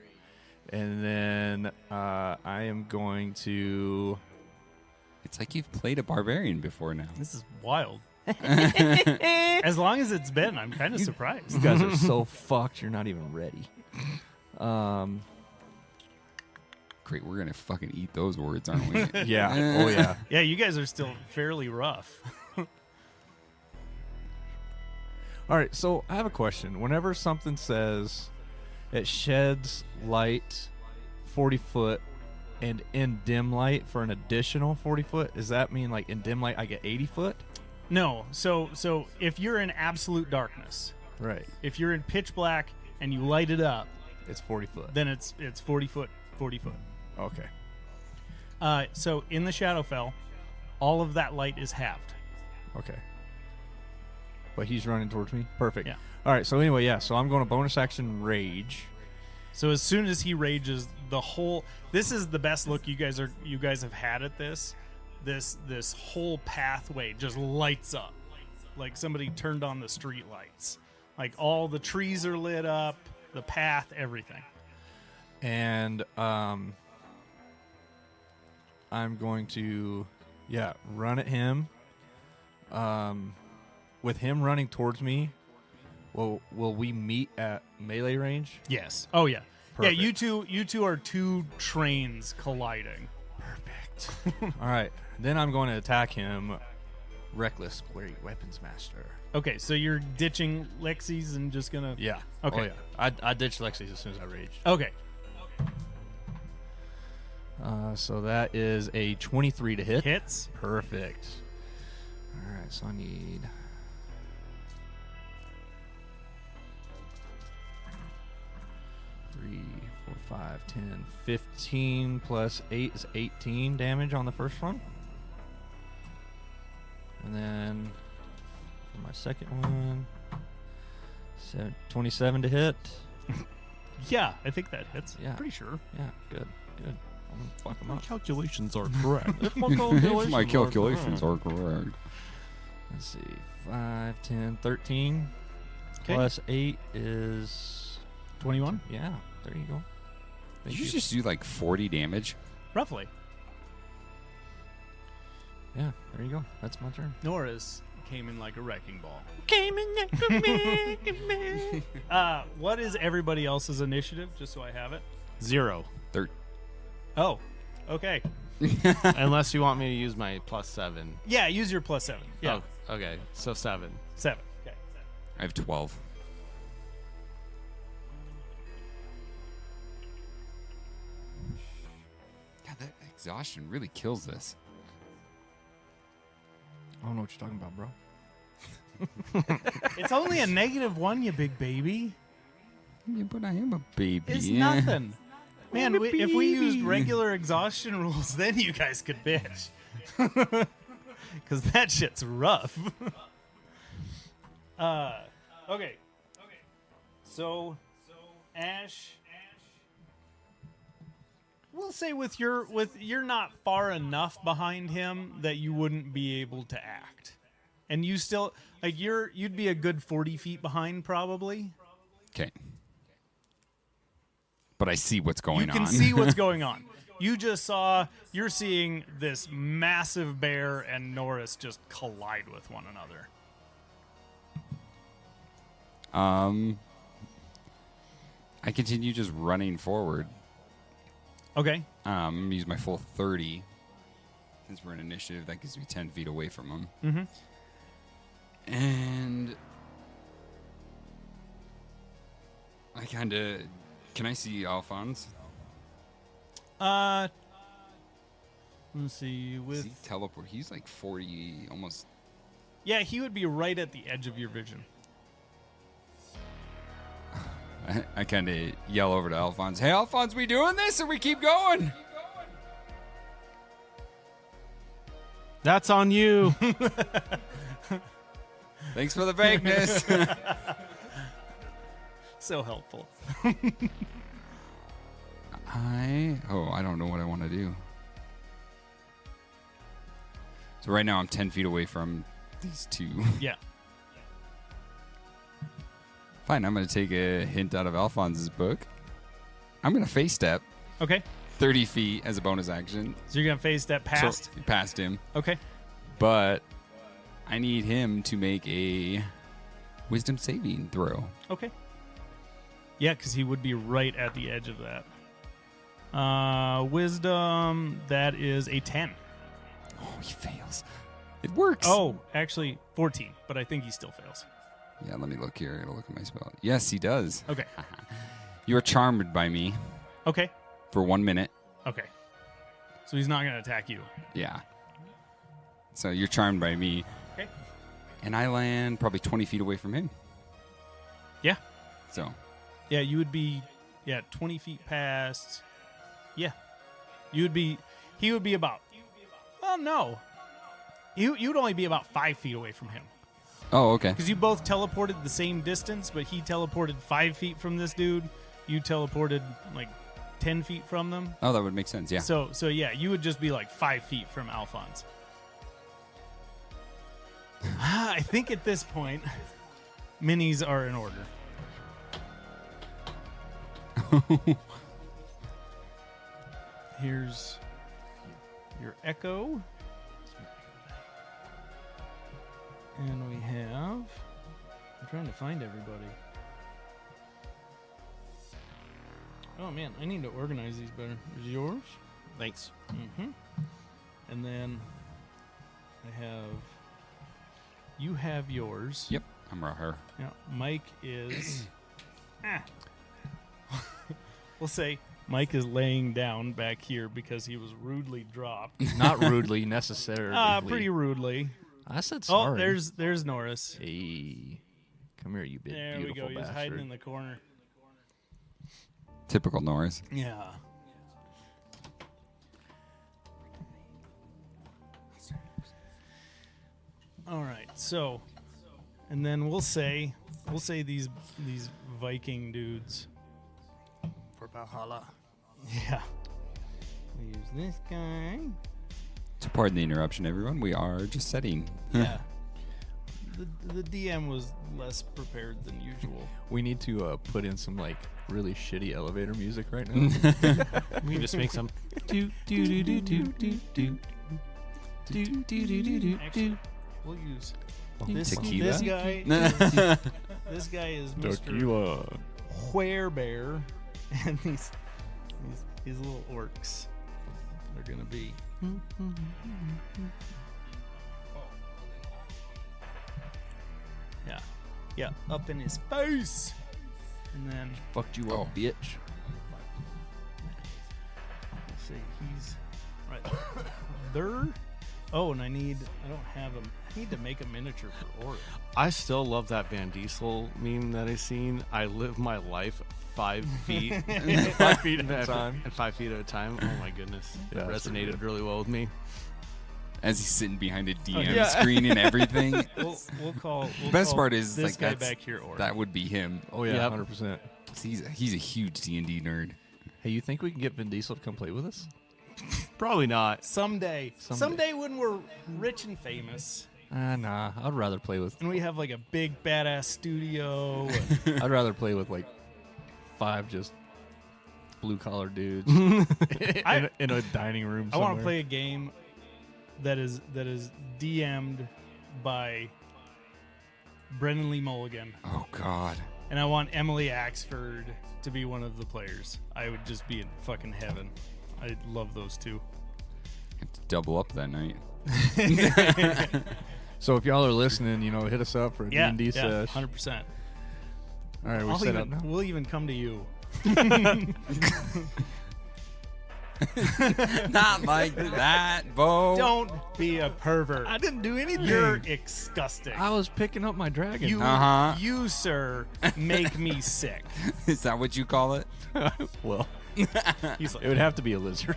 And then I am going to. It's like you've played a barbarian before now. This is wild. As long as it's been, I'm kind of surprised. You guys are so fucked. You're not even ready. Great, we're gonna fucking eat those words, aren't we? Yeah. Oh yeah. Yeah, you guys are still fairly rough. All right, so I have a question. Whenever something says it sheds light 40 foot and in dim light for an additional 40 foot, does that mean like in dim light I get 80 foot? No, so if you're in absolute darkness, Right. if you're in pitch black and you light it up, It's 40 foot. then it's 40 foot, 40 foot. Okay. So in the Shadowfell, all of that light is halved. Okay. But he's running towards me. Perfect. Yeah. All right. So anyway, yeah. So I'm going to bonus action rage. So as soon as he rages, the whole this is the best look you guys have had at this. This whole pathway just lights up, like somebody turned on the street lights. Like all the trees are lit up, the path, everything. And I'm going to run at him. With him running towards me, will we meet at melee range? Yes. Oh yeah. Perfect. Yeah. You two are two trains colliding. Perfect. All right. Then I'm going to attack him. Reckless weapons master. Okay, so you're ditching Lexi's and just gonna. Yeah. Okay. Oh, yeah. I ditched Lexi's as soon as I raged. Okay. So that is a 23 to hit. Hits. Perfect. All right. So I need. 3, 4, 5, 10, 15 plus 8 is 18 damage on the first one. And then for my second one, 27 to hit. Yeah, I think that hits. Yeah. Pretty sure. Yeah, good. I'm gonna fuck him up. Calculations are correct. If my calculations are correct. Let's see. 5, 10, 13. Okay. Plus 8 is 21? Yeah, there you go. Did Thank you just do like 40 damage? Roughly. Yeah, there you go. That's my turn. Norris came in like a wrecking ball. Came in What is everybody else's initiative, just so I have it? 0. Oh, okay. Unless you want me to use my +7. Yeah, use your +7. Yeah. Oh, okay. So 7. 7. Okay. I have 12. God, that exhaustion really kills this. I don't know what you're talking about, bro. It's only a -1, you big baby. Yeah, but I am a baby. It's nothing. Man, if we used regular exhaustion rules, then you guys could bitch. Because that shit's rough. Okay. So, Ash, we'll say with you're not far enough behind him that you wouldn't be able to act, and you still like you'd be a good 40 feet behind probably. Okay. But I see what's going on. You can see what's going on. You're seeing this massive bear and Norris just collide with one another. I continue just running forward. Okay. Use my full 30. Since we're in initiative, that gives me 10 feet away from him. Mm-hmm. And I kind of... Can I see Alphonse? Let's see. Does he teleport? He's like 40, almost... Yeah, he would be right at the edge of your vision. I kind of yell over to Alphonse, "Hey, Alphonse, we doing this or we keep going?" That's on you. Thanks for the vagueness. So helpful. I don't know what I want to do. So right now I'm 10 feet away from these two. Yeah. Fine, I'm going to take a hint out of Alphonse's book. I'm going to face step Okay. 30 feet as a bonus action. So you're gonna phase step past. So, past him. Okay. But I need him to make a wisdom saving throw. Okay. Yeah, because he would be right at the edge of that. Wisdom, that is a 10. Oh, he fails. It works. Oh, actually 14, but I think he still fails. Yeah, let me look here. I gotta look at my spell. Yes, he does. Okay. You are charmed by me Okay. for 1 minute. Okay. So he's not gonna attack you. Yeah. So you're charmed by me. Okay. And I land probably 20 feet away from him. Yeah. So Yeah, you would be 20 feet past. Yeah. You would be he would be about. Well, no, you'd only be about 5 feet away from him Oh, okay. because you both teleported the same distance, but he teleported 5 feet from this dude. You teleported like 10 feet from them. Oh, that would make sense. Yeah. So yeah, you would just be like 5 feet from Alphonse. I think at this point, minis are in order. Here's your Echo. And we have... I'm trying to find everybody. Oh, man, I need to organize these better. Is yours? Thanks. Mm-hmm. And then I have... You have yours. Yep. I'm right here. Yeah, Mike is... We'll say Mike is laying down back here because he was rudely dropped. Not rudely, necessarily. Pretty rudely. I said Oh, sorry. there's Norris. Hey, come here, you big There we beautiful go. He's bastard. hiding in the corner. Typical Norris. Yeah. All right. So, and then we'll say these Viking dudes. For Valhalla. Yeah. We use this guy. So pardon the interruption, everyone. We are just setting. Yeah. The DM was less prepared than usual. We need to put in some like really shitty elevator music right now. We can just make some. Actually, we'll use this Tequila? This guy. This guy is Mr. Tequila. Werebear, and these little orcs. They're gonna be. Yeah, up in his face, and then Fucked you up, bitch. let's see, he's right there. Oh, and I don't have him. I need to make a miniature for Ori. I still love that Van Diesel meme that I seen. I live my life 5 feet. 5 feet at a time. And 5 feet at a time. Oh my goodness. Yeah, It that's pretty resonated really well with me. As he's sitting behind a DM yeah. screen and everything. We'll call. The best part is this like guy that's, back here Ori. that would be him. Oh yeah, Yep. 100%. He's a huge D&D nerd. Hey, you think we can get Vin Diesel to come play with us? Probably not. Someday when we're rich and famous, Nah. I'd rather play with. and we have like a big badass studio. I'd rather play with like 5 just blue collar dudes in a dining room. I want somewhere. to play a game that is DM'd by Brendan Lee Mulligan, Oh God. and I want Emily Axford to be one of the players. I would just be in fucking heaven. I love those two. Have to double up that night. So if y'all are listening, hit us up for a Yeah, D&D sesh. 100%. All right, we set up now. We'll even come to you. Not like that, Bo. Don't be a pervert. I didn't do anything. You're disgusting. I was picking up my dragon. You, sir, make me sick. Is that what you call it? Well, He's like, it would have to be a lizard.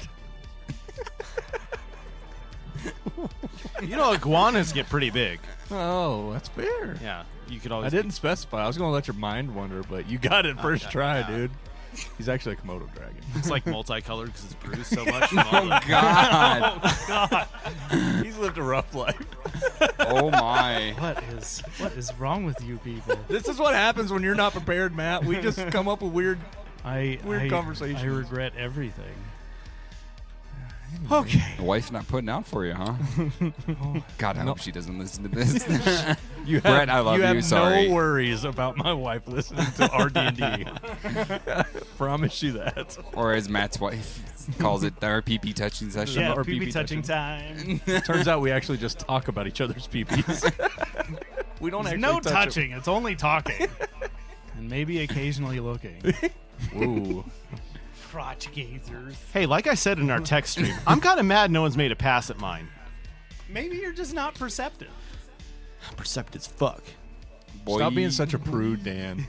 Iguanas get pretty big. Oh, that's fair. Yeah. You could I always. didn't specify. I was going to let your mind wander, but you got it first try, dude. He's actually a Komodo dragon. It's like multicolored because it's bruised so much. From all Oh the- God. He's lived a rough life. Oh my. what is wrong with you people? This is what happens when you're not prepared, Matt. We just come up with weird. Weird conversations. I regret everything. Okay. The wife's not putting out for you, huh? God, I hope she doesn't listen to this. You have, Brett, I love you. Have you, sorry. no worries about my wife listening to RD&D. Promise you that. Or as Matt's wife calls it, our pee-pee touching session. Yeah, Or pee-pee pee-pee touching time. Turns out we actually just talk about each other's peepees. We don't actually No touch 'em. touching. It's only talking. And maybe occasionally looking. Ooh. Crotch gazers. Hey, like I said in our text stream, I'm kind of mad no one's made a pass at mine. Maybe you're just not perceptive. I'm perceptive as fuck. Boy. Stop being such a prude, Dan.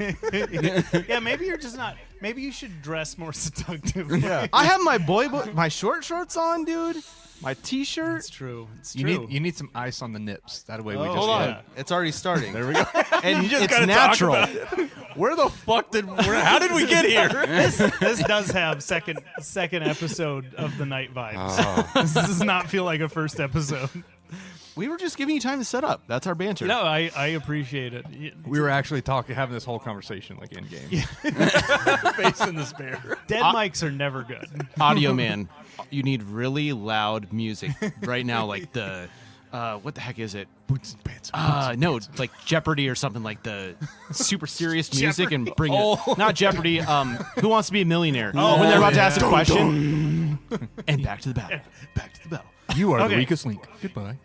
Yeah, maybe you're just not. Maybe you should dress more seductively. Yeah. I have my short shorts on, dude. My t-shirt. It's true. It's You true. need some ice on the nips. That way we Oh, just Hold on. yeah. It's already starting. There we go. And You just it's gotta natural. talk about it. Where the fuck how did we get here? This does have second episode of the night vibes. This does not feel like a first episode. We were just giving you time to set up. That's our banter. No, I appreciate it. We were actually having this whole conversation like in game. Facing this bear. Dead mics are never good. Audio man, you need really loud music right now, like the what the heck is it? Boots and pants. No, like Jeopardy or something, like the super serious music, and bring it. Not Jeopardy. Who Wants to Be a Millionaire? When they're about to ask a question. And back to the battle. Back to the battle. You are Okay. the weakest link. Goodbye.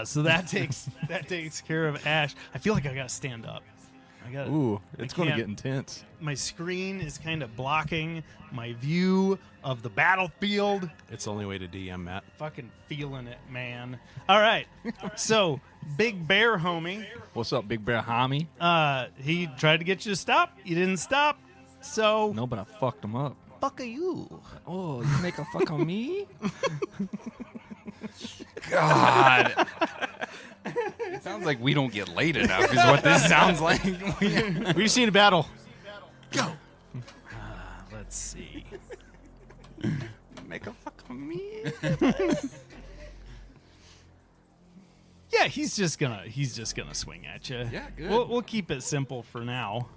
So that takes care of Ash. I feel like I gotta stand up. Ooh, it's going to can't- get intense. My screen is kind of blocking my view of the battlefield. It's the only way to DM, Matt. Fucking feeling it, man. All right. So, Big Bear homie, What's up, big bear homie? he tried to get you to stop. You didn't stop. So, No, but I fucked him up. fuck are you? Oh, you make a fuck on me? God. It sounds like we don't get laid enough, is what this sounds like. We just need a battle. Let's see. Make a fuck on me. Yeah, he's just gonna swing at you. Yeah, good. We'll keep it simple for now.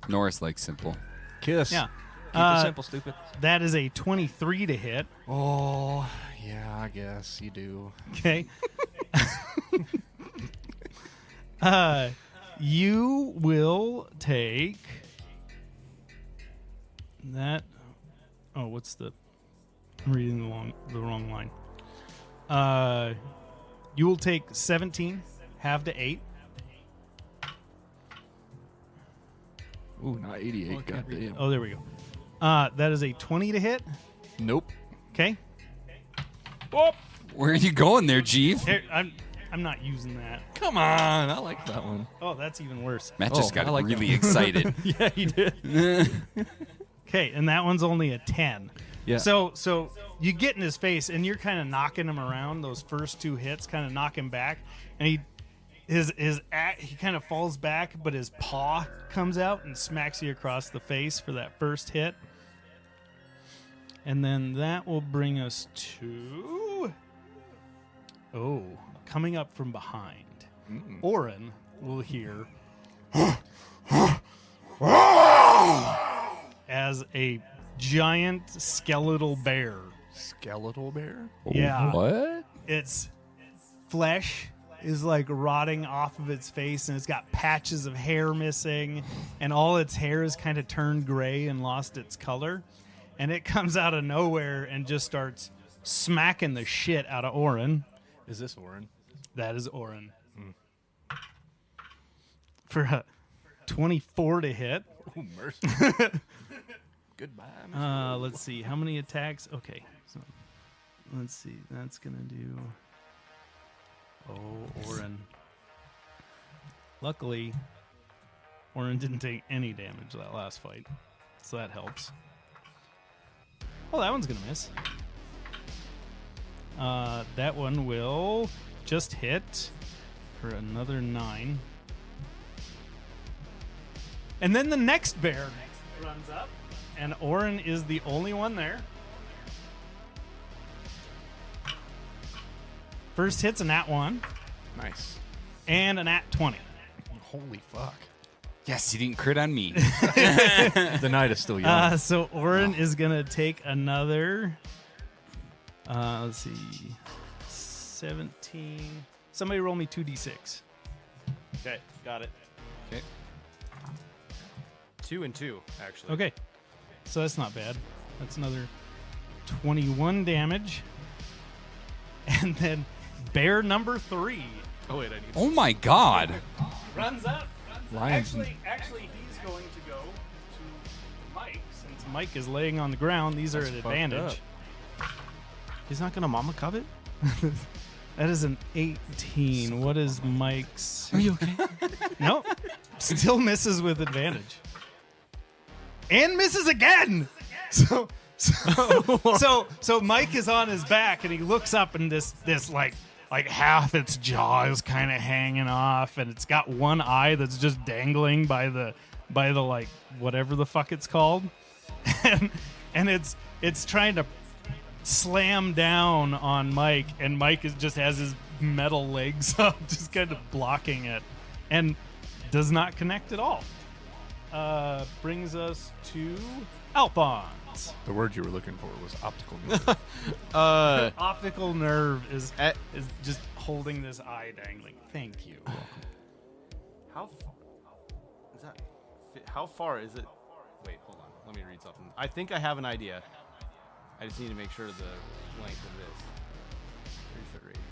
Norris likes simple. Kiss. Yeah. Keep it simple, stupid. That is a 23 to hit. Oh, yeah, I guess you do. Okay. You will take that. Oh, what's the? I'm reading the wrong line. You will take 17, half to 8. Ooh, not 88. Goddamn. Oh, there we go. That is a 20 to hit. Nope. Okay. Where are you going there, Jeeve? Here, I'm not using that. Come on. I like that one. Oh, that's even worse. Matt just Oh, got I like really excited. Yeah, he did. Okay, and that one's only a 10. Yeah. So you get in his face and you're kind of knocking him around. Those first two hits kind of knock him back, and he kind of falls back, but his paw comes out and smacks you across the face for that first hit. And then that will bring us to coming up from behind. Oren will hear as a giant skeletal bear. Skeletal bear? Yeah. What? Its flesh is like rotting off of its face, and it's got patches of hair missing, and all its hair is kind of turned gray and lost its color. And it comes out of nowhere and just starts smacking the shit out of Oren. Is this Oren? That is Oren. For a 24 to hit. Oh, mercy. Goodbye. Let's see. How many attacks? Okay. So let's see. That's going to do. Oh, Oren. Luckily, Oren didn't take any damage that last fight. So that helps. Oh, that one's going to miss. That one will just hit for another 9. And then the next bear runs up, and Oren is the only one there. First hit's a nat 1 Nice. and a nat 20. Holy fuck. Yes, you didn't crit on me. The night is still young. So Oren is going to take another, let's see, 17. Somebody roll me 2d6. Okay, got it. Okay. 2 and 2, actually. Okay, so that's not bad. That's another 21 damage. And then bear number 3 Oh, wait, I need Oh my god. runs up. Lions. Actually, he's going to go to Mike. Since Mike is laying on the ground, these are That's an fucked advantage. He's not going to mama covet? That is an 18. What is Mike's? Are you okay? Nope. Still misses with advantage. and misses again. So Mike is on his back, and he looks up, and this like half its jaw is kind of hanging off, and it's got one eye that's just dangling by the like whatever the fuck it's called, and it's trying to slam down on Mike, and Mike just has his metal legs up, just kind of blocking it, and does not connect at all. Brings us to Alphonse. The word you were looking for was optical nerve. Optical nerve is just holding this eye dangling. Thank you. How far is it? Wait, hold on. Let me read something. I think I have an idea. I just need to make sure the length of this. 3-foot radius.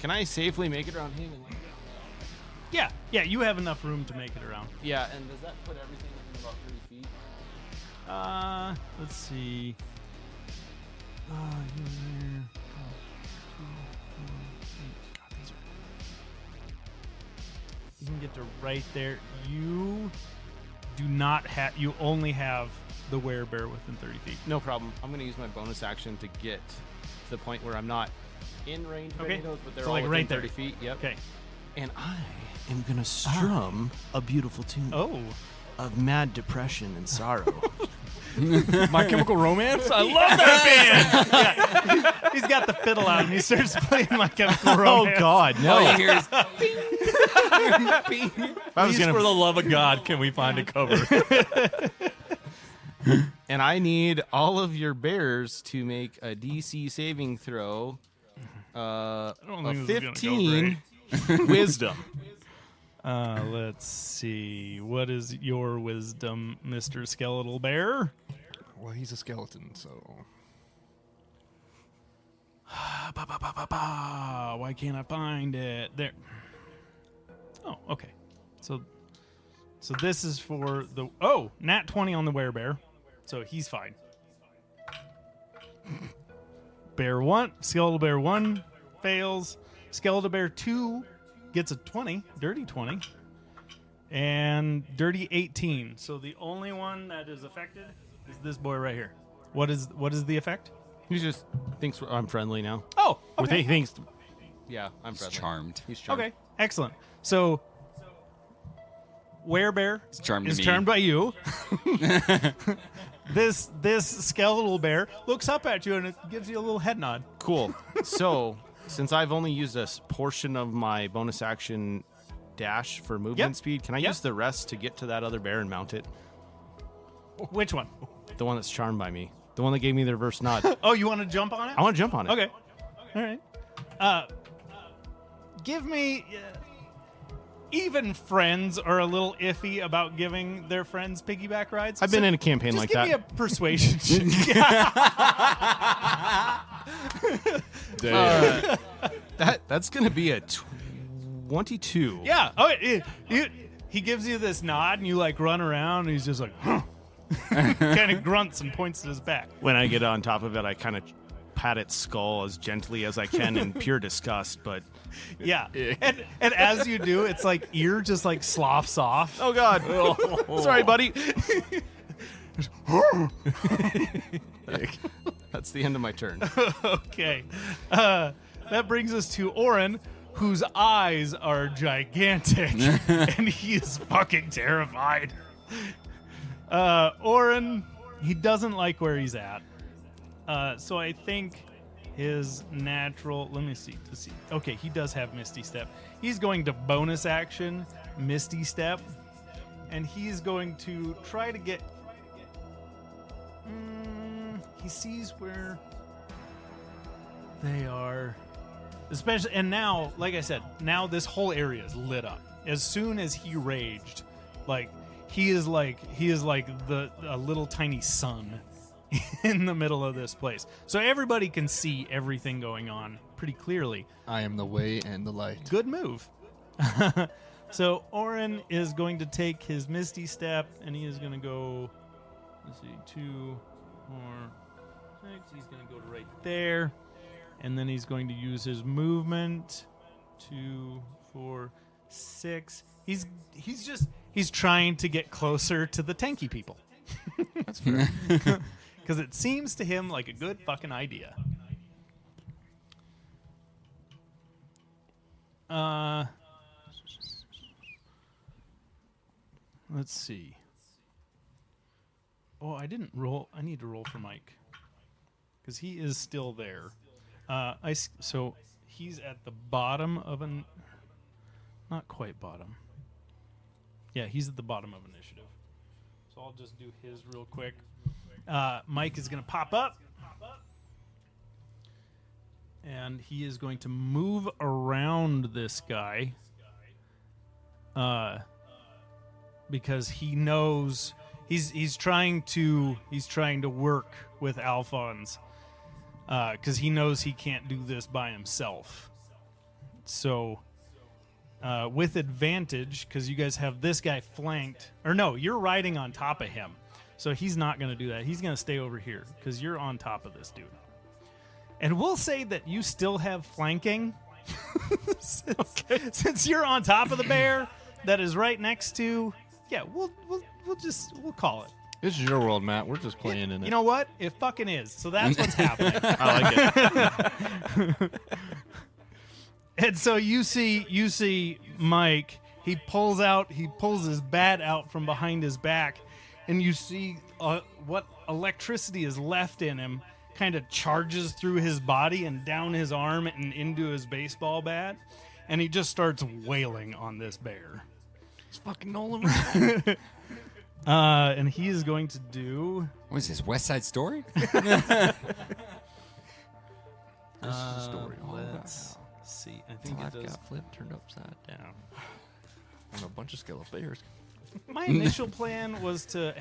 Can I safely make it around him? Yeah, you have enough room to make it around. Yeah, and does that put everything within about 30 feet? Let's see. You can get to right there. You do not have. You only have the werebear within 30 feet. No problem. I'm going to use my bonus action to get to the point where I'm not in range of any of those, but they're So, all like, within right there. 30 feet. Yep. Okay. And I am going to strum a beautiful tune Oh. of mad depression and sorrow. My Chemical Romance? I love Yeah. He's got the fiddle out, and he starts playing My Chemical Romance. God, no. All you hear is Please, for the love of God, can we find a cover? And I need all of your bears to make a DC saving throw don't of think this is gonna 15 wisdom. Let's see. What is your wisdom, Mr. Skeletal Bear? Well, he's a skeleton, so... Why can't I find it? There. Oh, okay. So this is for the... Oh, nat 20 on the werebear. So he's fine. Bear 1, Skeletal Bear 1 fails. Skeletal Bear 2 gets a 20, dirty 20. And dirty 18. So the only one that is affected is this boy right here. What is the effect? He just thinks I'm friendly now. Oh, Or okay. he thinks... Yeah, I'm he's friendly. charmed. He's charmed. Okay, excellent. So, werebear He's charmed to is me. charmed by you. This skeletal bear looks up at you and it gives you a little head nod. Cool. So, since I've only used a portion of my bonus action dash for movement Yep. speed, can I Yep. use the rest to get to that other bear and mount it? Which one? The one that's charmed by me. The one that gave me the reverse nod. Oh, you want to jump on it? I want to jump on it. Okay. All right. Give me. Even friends are a little iffy about giving their friends piggyback rides. I've been in a campaign just like give that. me a persuasion check. That's going to be a 22. Yeah. Oh, he gives you this nod, and you like run around, and he's just like, huh. Kind of grunts and points to his back. When I get on top of it, I kind of pat its skull as gently as I can in pure disgust, but... Yeah. And as you do, it's like ear just like sloughs off. Oh, God. Sorry, buddy. That's the end of my turn. Okay. That brings us to Oren, whose eyes are gigantic, and he is fucking terrified. Oren, he doesn't like where he's at. So I think his natural... Let me see. Okay, he does have Misty Step. He's going to bonus action Misty Step, and he's going to try to get... he sees where they are... Especially, and now, like I said, now this whole area is lit up. As soon as he raged, he is like a little tiny sun in the middle of this place. So everybody can see everything going on pretty clearly. I am the way and the light. Good move. So Oren is going to take his Misty Step, and he is going to go, let's see, 2, 4, 6. He's going to go to right there. And then he's going to use his movement. 2, 4, 6. He's trying to get closer to the tanky people. That's fair. Because it seems to him like a good fucking idea. Let's see. Oh, I didn't roll. I need to roll for Mike because he is still there. So he's at the bottom of not quite bottom. Yeah, he's at the bottom of initiative. So I'll just do his real quick. Mike is going to pop up. And he is going to move around this guy. Because he knows he's trying to work with Alphonse. Because he knows he can't do this by himself. So with advantage, because you guys have this guy flanked. Or no, you're riding on top of him. So he's not going to do that. He's going to stay over here because you're on top of this dude. And we'll say that you still have flanking since you're on top of the bear that is right next to. Yeah, we'll call it. This is your world, Matt. We're just playing in it. You know what? It fucking is. So that's what's happening. I like it. And so you see Mike. He pulls his bat out from behind his back, and you see what electricity is left in him. Kind of charges through his body and down his arm and into his baseball bat, and he just starts wailing on this bear. It's fucking Nolan Ryan. And he is going to do. What is this, West Side Story? This is a story all about Let's see. I think how it life does. got flipped, turned upside down. And a bunch of skeletal bears. My initial plan was to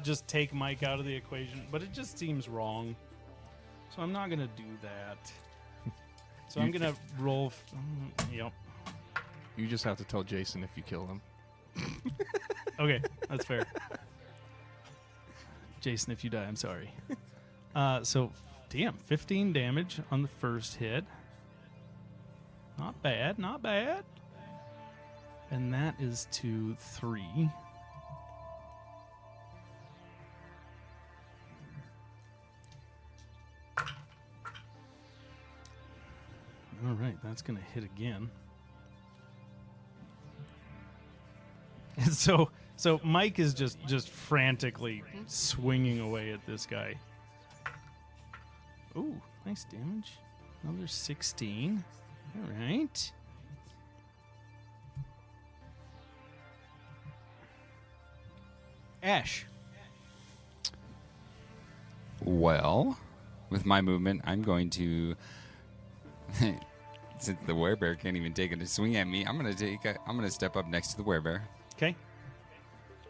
just take Mike out of the equation, but it just seems wrong. So I'm not going to do that. So I'm going to roll. Yep. You just have to tell Jason if you kill him. Okay, that's fair. Jason, if you die, I'm sorry. So, damn, 15 damage on the first hit. Not bad, not bad. And that is to 3. All right, that's going to hit again. And so Mike is just frantically swinging away at this guy. Ooh, nice damage. Another 16. All right. Ash. Well, with my movement, I'm going to. Since the werebear can't even take a swing at me, I'm gonna step up next to the werebear. Okay.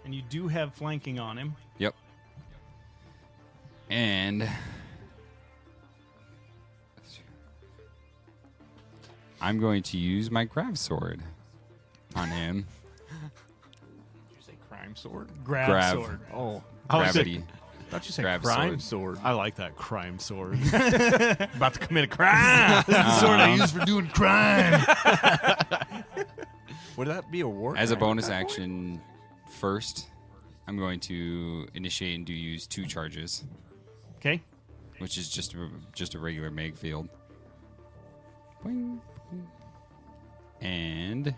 And you do have flanking on him. Yep. And I'm going to use my grav sword on him. Did you say crime sword? Grab sword. Oh, Gravity. I thought you said Grab crime sword. I like that crime sword. About to commit a crime. This is the sword I use for doing crime. Would that be a war? As a crime? bonus action, first, I'm going to initiate and use 2 charges, Okay. which is just a regular mag field. Boing, boing. And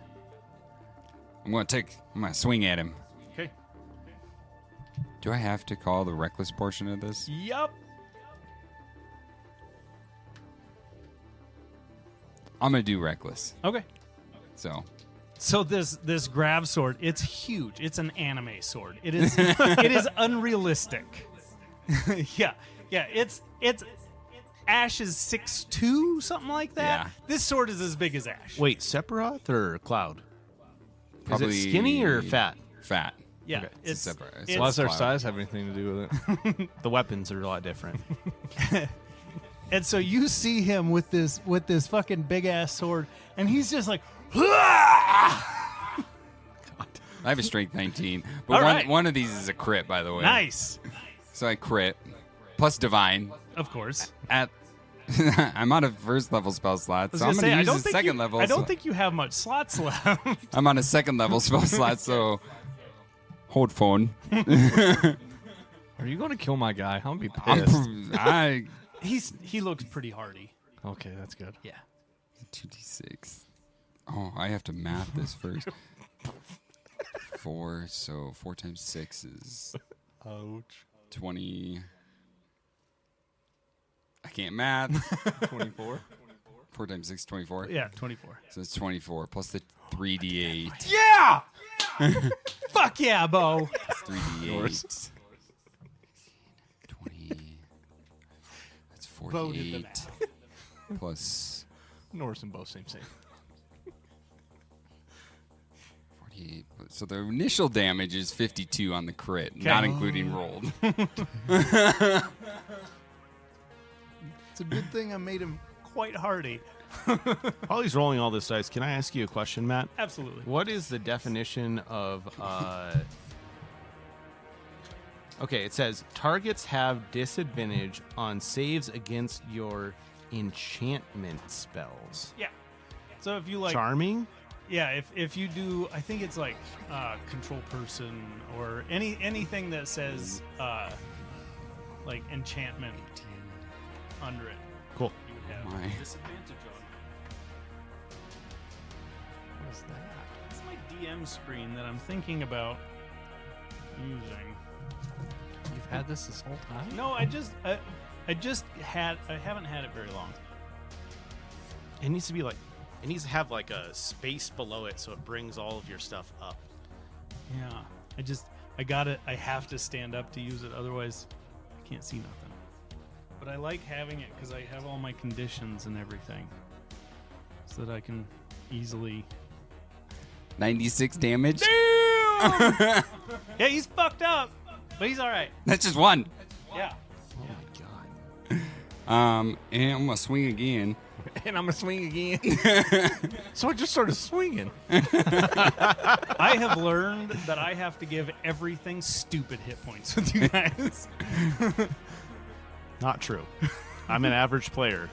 I'm going to swing at him. Okay. Do I have to call the reckless portion of this? Yup. I'm going to do reckless. Okay. So this grav sword, it's huge. It's an anime sword. It is unrealistic. Yeah. It's Ash is 6'2", something like that. Yeah. This sword is as big as Ash. Wait, Sephiroth or Cloud? probably Is it skinny or fat? Fat. Yeah. Okay. It's separate. it's- Why does their Cloud. size have anything to do with it? The weapons are a lot different. and so you see him with this fucking big ass sword, and he's just like, I have a strength 19, but All right. one of these is a crit, by the way. nice. So I crit plus divine Of course. at. I'm out of first level spell slots, so I'm going to use the second level. I don't so- think you have much slots left. I'm on a second level spell slot, so Hold phone. Are you going to kill my guy? I'm going to be I'm pissed. He looks pretty hardy. Okay, that's good. Yeah. 2d6. Oh, I have to math this first. 4, so 4 times 6 is Ouch. 20. I can't math. 24? 4 times 6 is 24. Yeah, 24. So it's 24 plus the 3d8. Yeah! Fuck yeah, Bo. It's 3d8. 20. That's Bo did the 48. Plus Norris and both same. 48. So the initial damage is 52 on the crit, not including rolled. It's a good thing I made him quite hardy. While he's rolling all this dice, can I ask you a question, Matt? Absolutely. What is the definition of okay, it says targets have disadvantage on saves against your enchantment spells. Yeah. So if you like, Charming? yeah, if you do, I think it's like control person or anything that says like enchantment under it, Cool. you would have My. disadvantage on. What is that? It's my DM screen that I'm thinking about using. You've had this whole time? No, I haven't had it very long. It needs to be like, it needs to have like a space below it so it brings all of your stuff up. Yeah, I got it. I have to stand up to use it, otherwise I can't see nothing. But I like having it because I have all my conditions and everything, so that I can easily. 96 damage. Yeah, he's fucked up, but he's all right. That's just one. Yeah. Oh my god. And I'm gonna swing again. And I'm going to swing again. So I just started swinging. I have learned that I have to give everything stupid hit points with you guys. Not true. I'm an average player.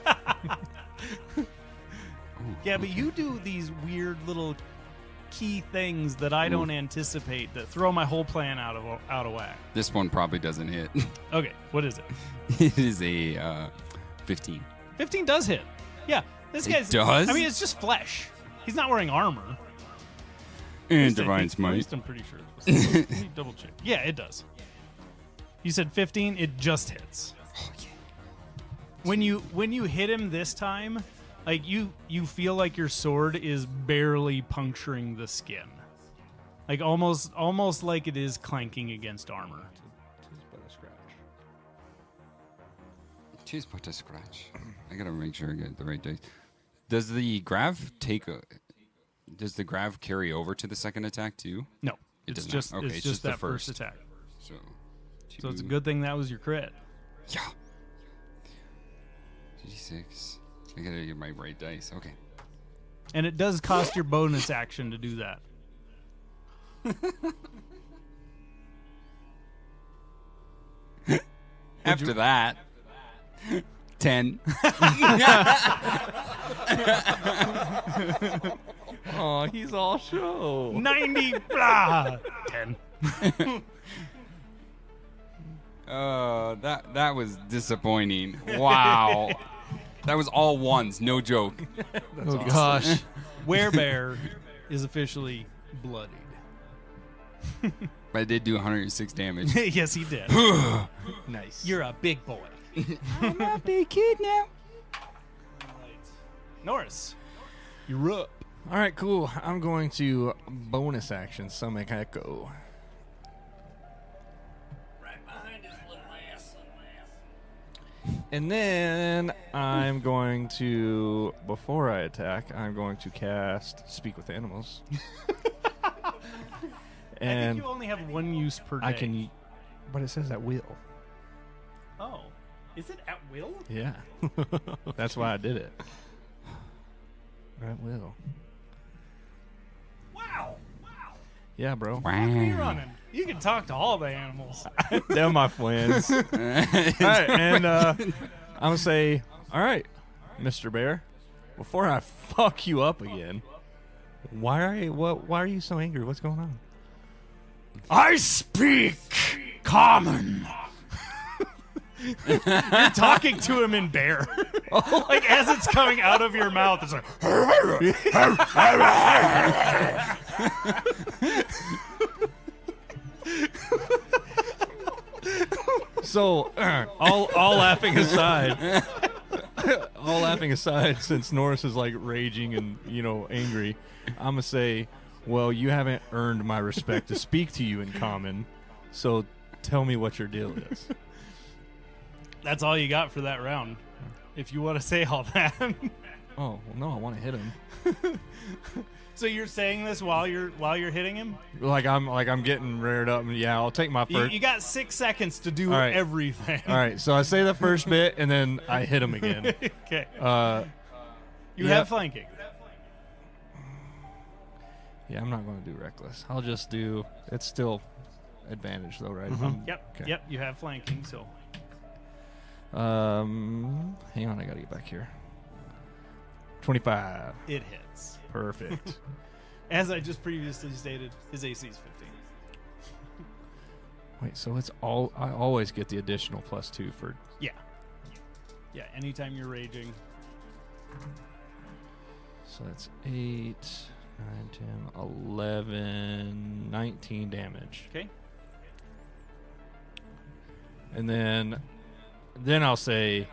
Yeah, but you do these weird little key things that I don't anticipate that throw my whole plan out of whack. This one probably doesn't hit. Okay, what is it? It is a 15. 15 does hit. Yeah, this It guy's. does? I mean, it's just flesh. He's not wearing armor. And At least Divine at Smite. least I'm pretty sure. Let me double check. Yeah, it does. You said 15. It just hits. Oh, yeah. When you hit him this time, like you feel like your sword is barely puncturing the skin, like almost like it is clanking against armor. Choose but a scratch. I gotta make sure I get the right dice. Does the grav does the grav carry over to the second attack too? No, It it's does not. just Okay, it's it's just just the that first first. attack. So, So it's a 2, good thing that was your crit. Yeah. 56. I gotta get my right dice. Okay. And it does cost your bonus action to do that. After that, 10. Oh, he's all show. 90 blah 10. That was disappointing. Wow. That was all ones, no joke. Oh gosh. Werebear is officially bloodied. But I did do 106 damage. Yes, he did. Nice. You're a big boy. I'm a big kid now. Norris. You're up. All right, cool. I'm going to bonus action summon Echo. And then I'm going to, before I attack, I'm going to cast Speak with Animals. I think And you only have one use per day. I can, but it says at will. Oh. Is it at will? Yeah. That's why I did it. At will. Wow. Yeah, bro. What are you running? You can talk to all the animals. They're my friends. All right, and I'm going to say, all right, Mr. Bear, before I fuck you up again, why are you so angry? What's going on? I speak common. You're talking to him in bear. Like as it's coming out of your mouth, it's like So, all laughing aside, all laughing aside, since Norris is like raging and angry, I'm gonna say, well, you haven't earned my respect to speak to you in common. So, tell me what your deal is. that's all you got for that round. If you want to say all that. Oh, well, no, I want to hit him. So you're saying this while you're hitting him? Like I'm getting reared up. Yeah, I'll take my first. You got 6 seconds to do All right. everything. All right, so I say the first bit and then I hit him again. Okay. You yeah. have flanking. Yeah, I'm not going to do reckless. I'll just do. It's still advantage though, right? If I'm- Yep. Okay. Yep. You have flanking. So Hang on, I gotta get back here. 25. it hits. Perfect. As I just previously stated, his AC is 15. Wait, so it's all. I always get the additional +2 for. Yeah. Yeah. Anytime you're raging. So that's 8, 9, 10, 11, 19 damage. Okay. And then I'll say,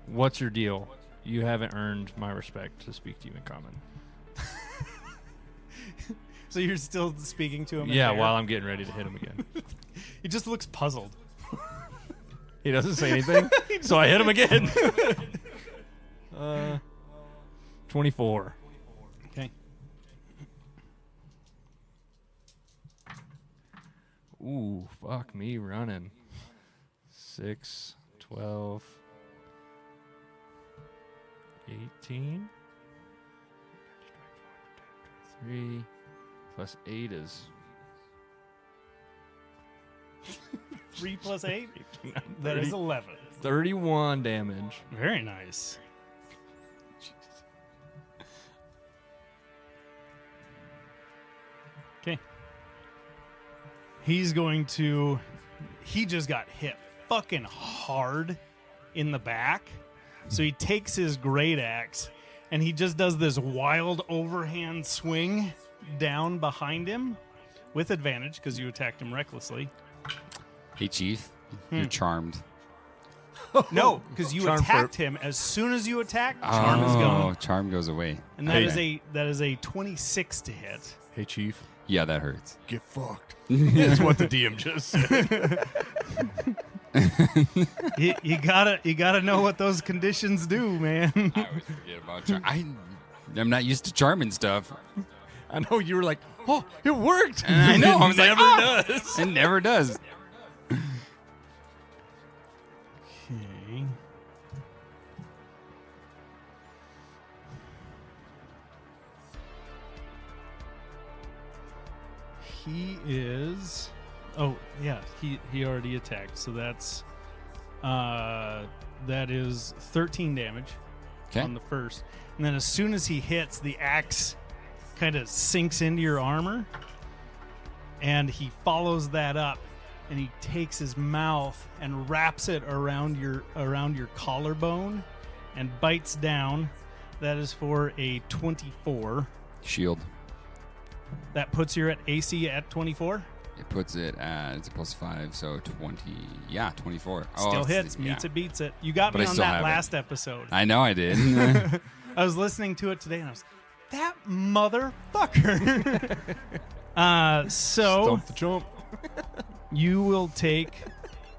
what's your deal? You haven't earned my respect to speak to you in common. So you're still speaking to him? in Yeah, bear? while I'm getting ready to hit him again. He just looks puzzled. He doesn't say anything, so I hit him again. 24. Okay. Ooh, fuck me running. 6, 12, 18. 3 plus 8 is 3 plus 8? That is 11. 31 damage. Very nice. Okay. He's going to. He just got hit fucking hard in the back. So he takes his great axe and he just does this wild overhand swing down behind him with advantage because you attacked him recklessly. Hey, Chief. You're charmed. No, because you Charm attacked him. As soon as you attack, charm is gone. Charm goes away. And that is a 26 to hit. Hey, Chief. Yeah, that hurts. Get fucked. That's what the DM just said. You gotta know what those conditions do, man. I always forget about charm. I'm not used to charming stuff. I know you were like, oh, it worked. And I know. I was like, never oh, does. It never does. Okay. He is. Oh yeah, he already attacked. So that's that is 13 damage Okay. on the first, and then as soon as he hits, the axe kind of sinks into your armor, and he follows that up, and he takes his mouth and wraps it around your collarbone, and bites down. That is for a 24. Shield. That puts your AC at 24. It puts it at, it's a +5, so 20. Yeah, 24. Still it's- hits, yeah. meets it, beats it. You got But me I on still that have it. last episode. I know I did. I was listening to it today, and I was that motherfucker. So Stomp the jump. you will take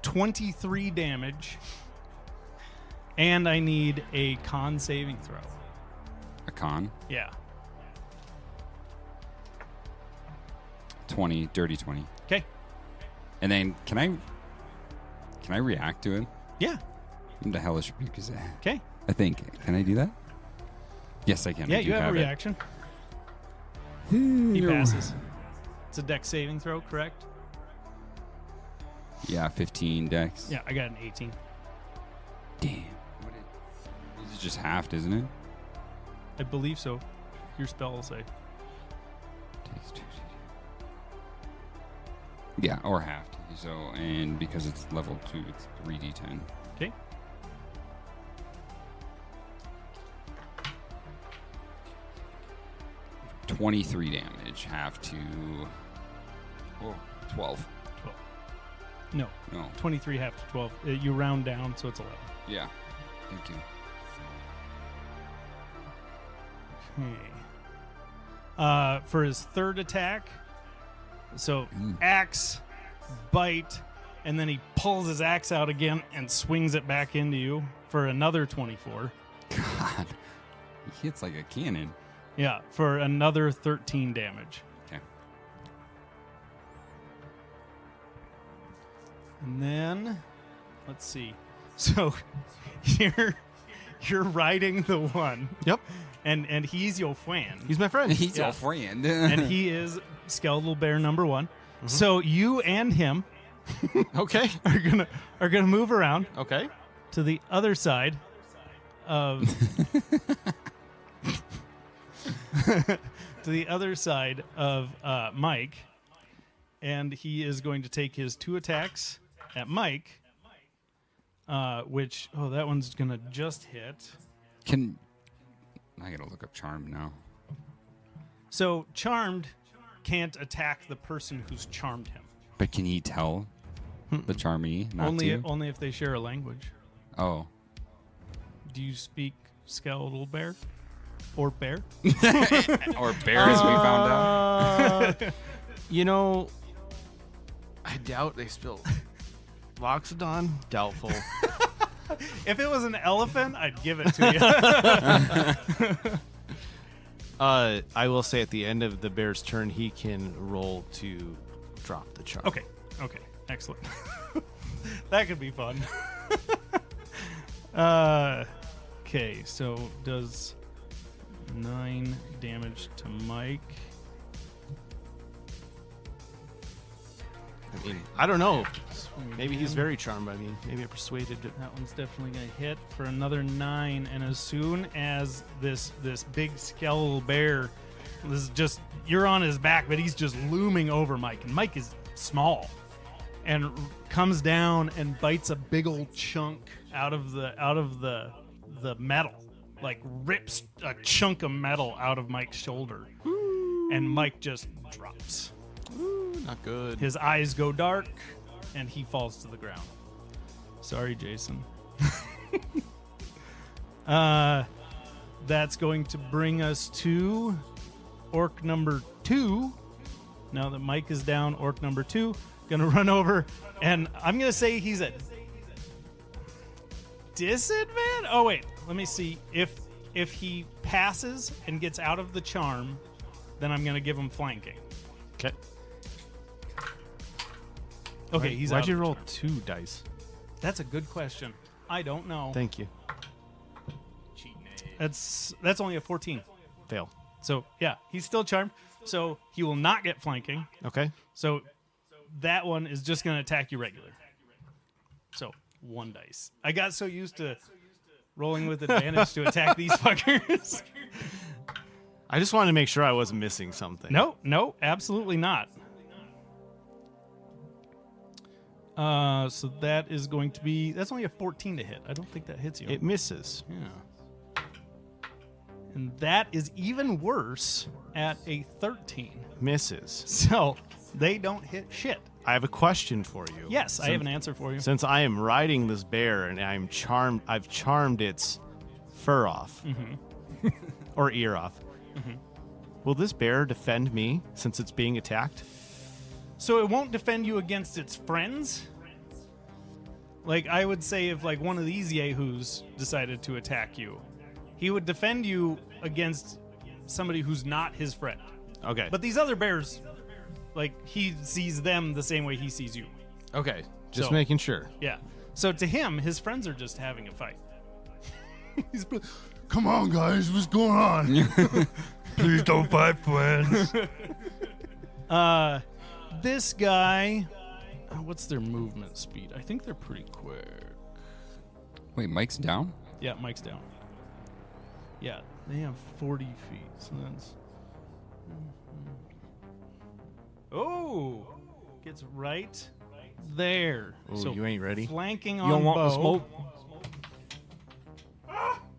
23 damage, and I need a con saving throw. A con. Yeah. 20, dirty 20. Okay. And then can I react to it? Yeah. What the hellish rebuke is that? Okay. I think. Can I do that? Yes, I can. Yeah, I do you have a it. reaction. He passes. It's a dex saving throw, correct? Yeah, 15 dex. Yeah, I got an 18. Damn. This is just halved, isn't it? I believe so. Your spell will say. Yeah, or halved. So, and because it's level 2, it's 3d10. Okay. $23 damage, half to 12. 12. No. No. 23 half to 12. You round down, so it's 11. Yeah. Thank you. Okay. For his third attack, so axe, bite, and then he pulls his axe out again and swings it back into you for another 24. God. He hits like a cannon. Yeah, for another 13 damage. Okay. And then, let's see. So, you're riding the one. Yep. And he's your friend. He's my friend. He's Yeah. your friend. And he is skeletal bear number 1. So you and him Okay. are gonna move around Okay. to the other side of Mike, and he is going to take his 2 attacks at Mike, which that one's gonna just hit. I gotta look up Charm now. So Charmed can't attack the person who's charmed him. But can he tell the Charmy not to? Only if they share a language. Oh. Do you speak skeletal bear or bear? Or bears, we found out. You know, I doubt they spilled Loxodon. Doubtful. If it was an elephant, I'd give it to you. I will say at the end of the bear's turn, he can roll to drop the charm. Okay, excellent. That could be fun. Okay, so does 9 damage to Mike. I mean, I don't know. Maybe he's very charmed by me. Maybe I persuaded it. That one's definitely going to hit for another 9. And as soon as this big skeletal bear, this is just, you're on his back, but he's just looming over Mike. And Mike is small and comes down and bites a big old chunk out of the metal, like rips a chunk of metal out of Mike's shoulder. And Mike just drops. Not good. His eyes go dark, and he falls to the ground. Sorry, Jason. That's going to bring us to orc number 2. Now that Mike is down, orc number 2 gonna run over, and I'm gonna say he's at disadvantage. Oh wait, let me see. If he passes and gets out of the charm, then I'm gonna give him flanking. Okay. Okay, he's Why'd out you of the roll charm. 2 dice? That's a good question. I don't know. Thank you. That's only a 14. Fail. So yeah, he's still charmed. So he will not get flanking. Okay. So that one is just going to attack you regular. So 1 dice. I got so used to rolling with advantage to attack these fuckers. I just wanted to make sure I wasn't missing something. No, absolutely not. So that is going to be, that's only a 14 to hit. I don't think that hits you. It misses. Yeah. And that is even worse at a 13. Misses. So they don't hit shit. I have a question for you. Yes, I have an answer for you. Since I am riding this bear and I've charmed its fur off. Or ear off. Will this bear defend me since it's being attacked? So it won't defend you against its friends? Like, I would say if, like, one of these yahoos decided to attack you, he would defend you against somebody who's not his friend. Okay. But these other bears, like, he sees them the same way he sees you. Okay. Just So- making sure. Yeah. So to him, his friends are just having a fight. He's Come on, guys, what's going on? Please don't fight, friends. this guy, what's their movement speed? I think they're pretty quick. Wait, Mike's down? Yeah, Mike's down. Yeah, they have 40 feet. So that's. Oh, gets right there. Ooh, so you ain't ready? Flanking You on don't want Bo. the smoke?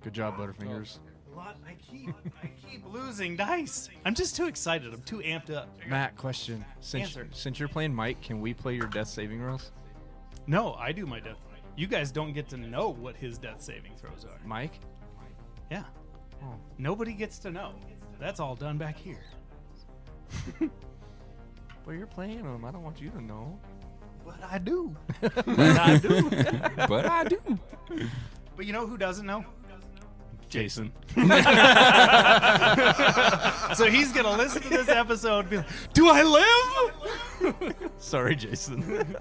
Good job, Butterfingers. I keep losing dice. I'm just too excited. I'm too amped up. Matt, question. Answer. Since you're playing Mike, can we play your death saving rolls? No, I do my death. You guys don't get to know what his death saving throws are. Mike? Yeah. Oh. Nobody gets to know. That's all done back here. Well, you're playing them. I don't want you to know. But I do. I do. But I do. But you know who doesn't know? Jason. So he's gonna listen to this episode and be like, "Do I live?" Sorry, Jason.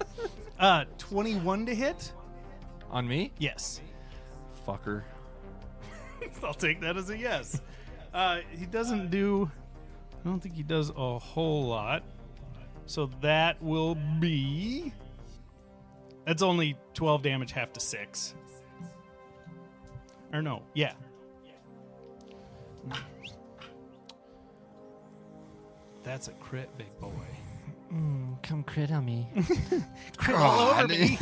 21 to hit. On me? Yes. Fucker. I'll take that as a yes. He doesn't do. I don't think he does a whole lot. So that will be. That's only 12 damage, half to 6. Or no, yeah. That's a crit, big boy. Come crit on me. Crit all over me.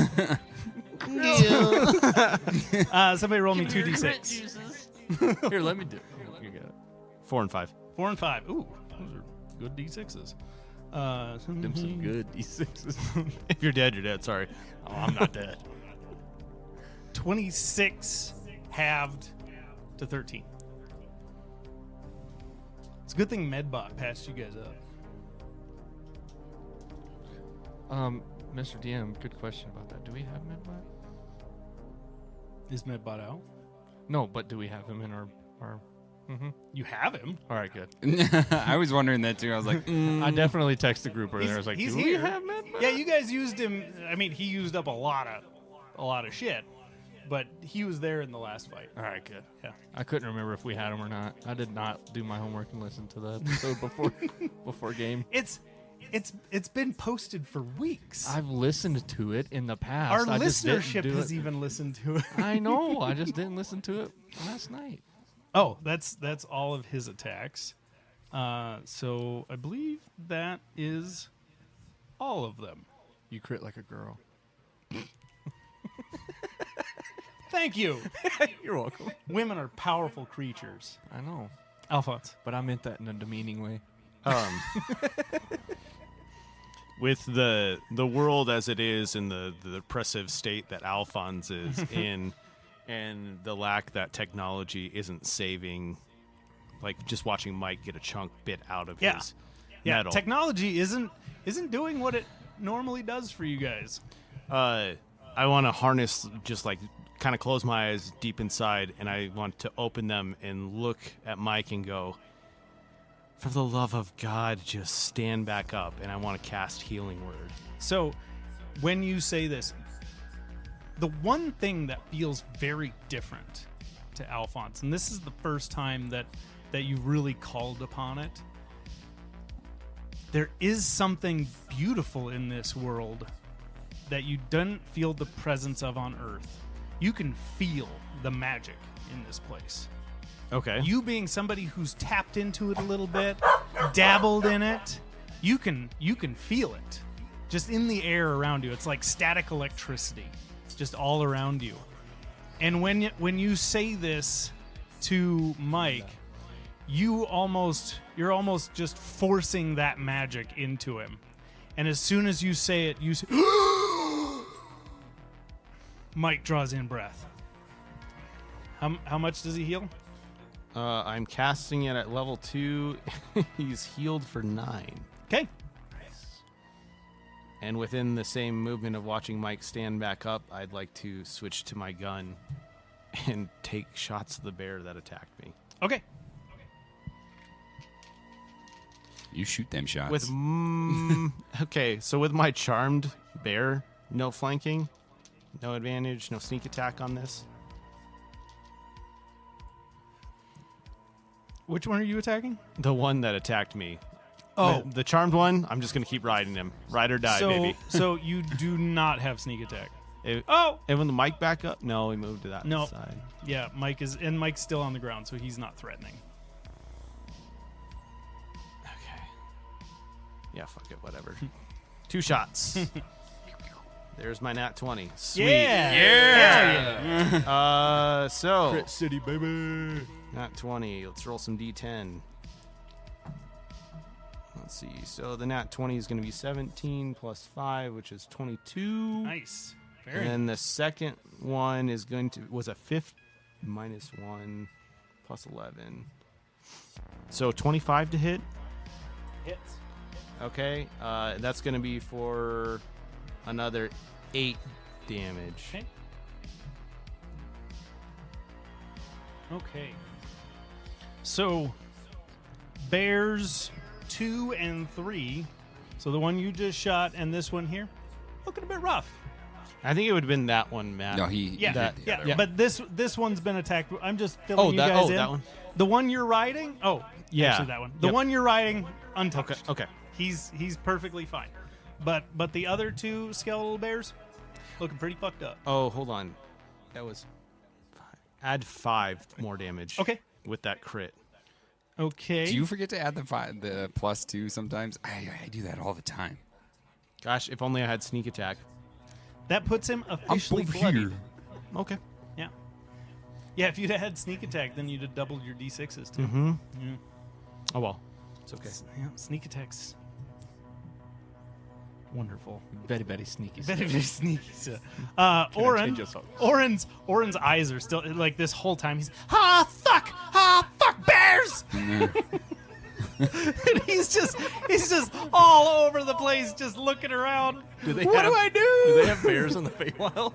Somebody roll me 2d6. Here, let me do it. You got it. 4 and 5. 4 and 5. Ooh, those are good d6s. Them some good D6s. If you're dead, you're dead. Sorry. Oh, I'm not dead. 26 halved to 13. It's a good thing Medbot passed you guys up. Mr. DM, good question about that. Do we have Medbot? Is Medbot out? No, but do we have him in our You have him. All right, good. I was wondering that too. I was like, I definitely texted the group earlier. I was like, he's do here. we have Medbot? Yeah, you guys used him. I mean, he used up a lot of shit, but he was there in the last fight. All right, good. Yeah. I couldn't remember if we had him or not. I did not do my homework and listen to the episode before game. It's been posted for weeks. I've listened to it in the past. Our I just didn't listenership do has it. even listened to it. I know. I just didn't listen to it last night. Oh, that's all of his attacks. So I believe that is all of them. You crit like a girl. Thank you. You're welcome. Women are powerful creatures. I know, Alphonse. but I meant that in a demeaning way. With the world as it is and the depressive state that Alphonse is in, and the lack that technology isn't saving, like just watching Mike get a chunk bit out of his metal. Technology isn't doing what it normally does for you guys. I want to harness, just like kind of close my eyes deep inside, and I want to open them and look at Mike and go, for the love of God, just stand back up. And I want to cast Healing Word. So when you say this, the one thing that feels very different to Alphonse, and this is the first time that you really called upon it, there is something beautiful in this world that you don't feel the presence of on Earth. You can feel the magic in this place. Okay. You being somebody who's tapped into it a little bit, dabbled in it, you can feel it just in the air around you. It's like static electricity just all around you. And when you say this to Mike, you're almost just forcing that magic into him. And as soon as you say it, you say, Mike draws in breath. How much does he heal? I'm casting it at level 2. He's healed for 9. Okay. And within the same movement of watching Mike stand back up, I'd like to switch to my gun and take shots of the bear that attacked me. Okay. you shoot them shots. With okay, so with my charmed bear, no flanking, no advantage, no sneak attack on this. Which one are you attacking? The one that attacked me. Oh. The charmed one, I'm just going to keep riding him. Ride or die, baby. So you do not have sneak attack. And when the mic back up? No, he moved to that No. side. Yeah, Mike's still on the ground, so he's not threatening. Okay. Yeah, fuck it, whatever. 2 shots. There's my nat 20. Sweet. Yeah. So City, baby. nat 20. Let's roll some d10. Let's see. So the nat 20 is going to be 17 plus 5, which is 22. Nice. And Very then the second one was a 5 minus 1 plus 11. So 25 to hit. hits. Okay. That's going to be for another 8 damage. Okay. Okay. So, bears 2 and 3. So the one you just shot and this one here, looking a bit rough. I think it would have been that one, Matt. No, he Yeah, did the yeah. other one. But this one's been attacked. I'm just filling you that- guys oh, in. that one? The one you're riding. Oh, Yeah. actually that one. The Yep. one you're riding, untouched. Okay. He's perfectly fine. But the other 2 skeletal bears, looking pretty fucked up. Oh, hold on. That was add 5 more damage. Okay. With that crit. Okay. Do you forget to add the +2 sometimes? I do that all the time. Gosh, if only I had sneak attack. That puts him officially over bloodied. here. Okay. Yeah. Yeah, if you'd had sneak attack, then you'd have doubled your d6s too. Mm-hmm. Yeah. Oh well. It's okay. Yeah, sneak attacks. Wonderful. Very, very sneaky. Very, very sneaky. So, I Oren, change your socks? Oren's eyes are still like this whole time. He's fuck bears. And he's just all over the place, just looking around. Do they what have- do I do? Do they have bears in the Feywild?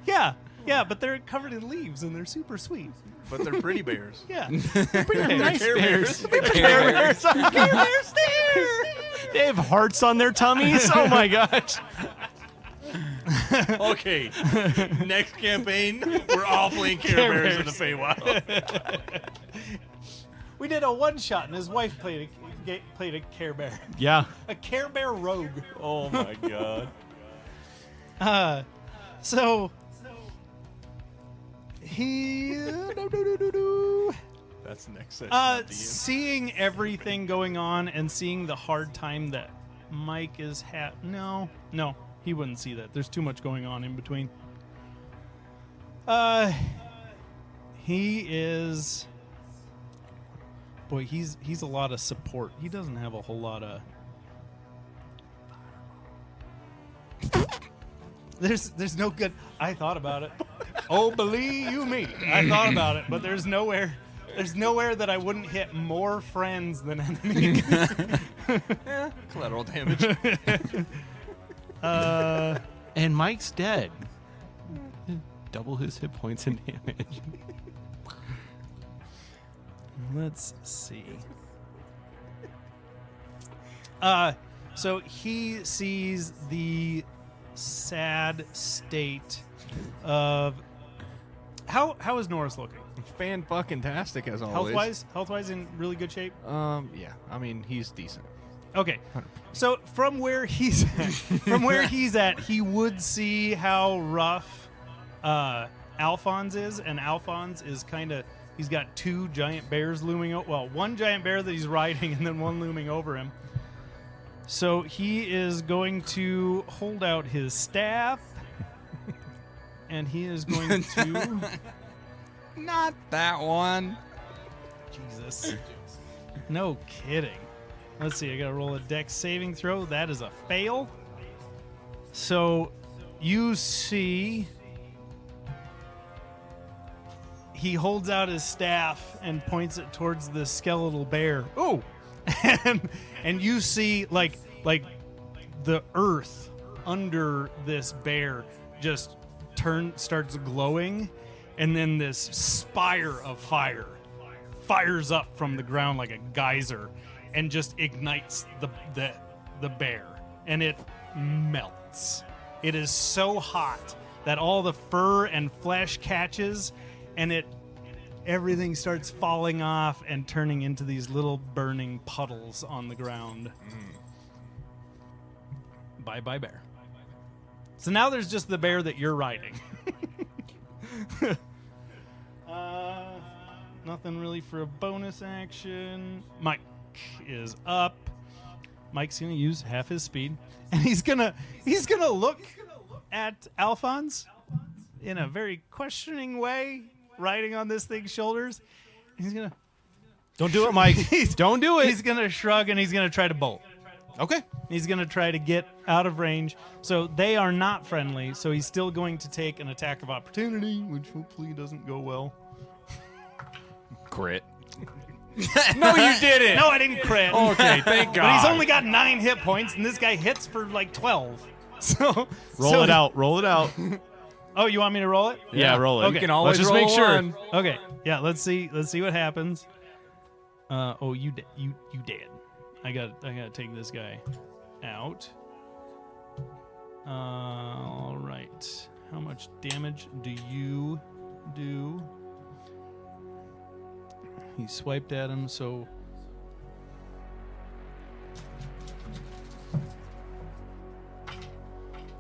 Yeah. Yeah, but they're covered in leaves and they're super sweet. But they're pretty bears. Yeah, they're pretty nice Care bears. bears. They have hearts on their tummies. Oh my gosh. Okay. Next campaign, we're all playing Care Bears in the Feywild. We did a one shot, and his wife played a Care Bear, Yeah. a Care Bear rogue. Oh my god. So he That's the next session. seeing everything going on and seeing the hard time that Mike is no, he wouldn't see that. There's too much going on in between. He is he's a lot of support. He doesn't have a whole lot of There's no good. I thought about it. Oh, believe you me, I thought about it, but there's nowhere that I wouldn't hit more friends than enemies. Collateral damage. And Mike's dead. Double his hit points and damage. Let's see. So he sees the sad state of how is Norris looking? Fan-fucking-tastic as always. Health-wise in really good shape. Yeah. I mean, he's decent. Okay, so from where he's at, he would see how rough Alphonse is, and Alphonse is he's got 2 giant bears looming. One giant bear that he's riding, and then one looming over him. So he is going to hold out his staff, and he is going to. Not that one. Jesus. No kidding. Let's see, I gotta roll a dex saving throw. That is a fail. So you see he holds out his staff and points it towards the skeletal bear. Ooh! and you see like the earth under this bear just starts glowing, and then this spire of fire fires up from the ground like a geyser and just ignites the bear, and it melts. It is so hot that all the fur and flesh catches, and everything starts falling off and turning into these little burning puddles on the ground. Bye bear. So now there's just the bear that you're riding. Nothing really for a bonus action. Mike is up. Mike's gonna use half his speed, and he's gonna look at Alphonse in a very questioning way, riding on this thing's shoulders. He's gonna Don't do it, Mike. Don't do it. he's gonna shrug and he's gonna try to bolt. Okay. He's gonna try to get out of range. So they are not friendly. So he's still going to take an attack of opportunity, which hopefully doesn't go well. Crit. No, you didn't. No, I didn't crit. Okay, thank God. But he's only got 9 hit points, and this guy hits for like 12. So Roll it out. Roll it out. Oh, you want me to roll it? Yeah, roll it. Okay. You can always Let's just roll make sure. one. Okay. Yeah. Let's see what happens. You dead. I gotta take this guy out. All right. How much damage do you do? He swiped at him, so.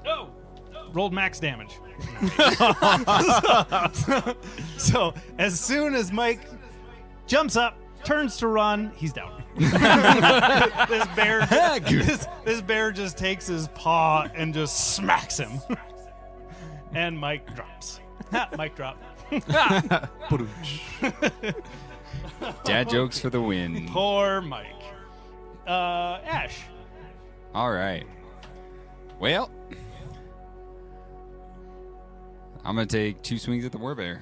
Oh! Rolled max damage. So as soon as Mike jumps up, turns to run, he's down. This bear just takes his paw and just smacks him. And Mike drops. Mike drop. Dad jokes for the win. Poor Mike. Ash. All right. Well, I'm going to take 2 swings at the warbear.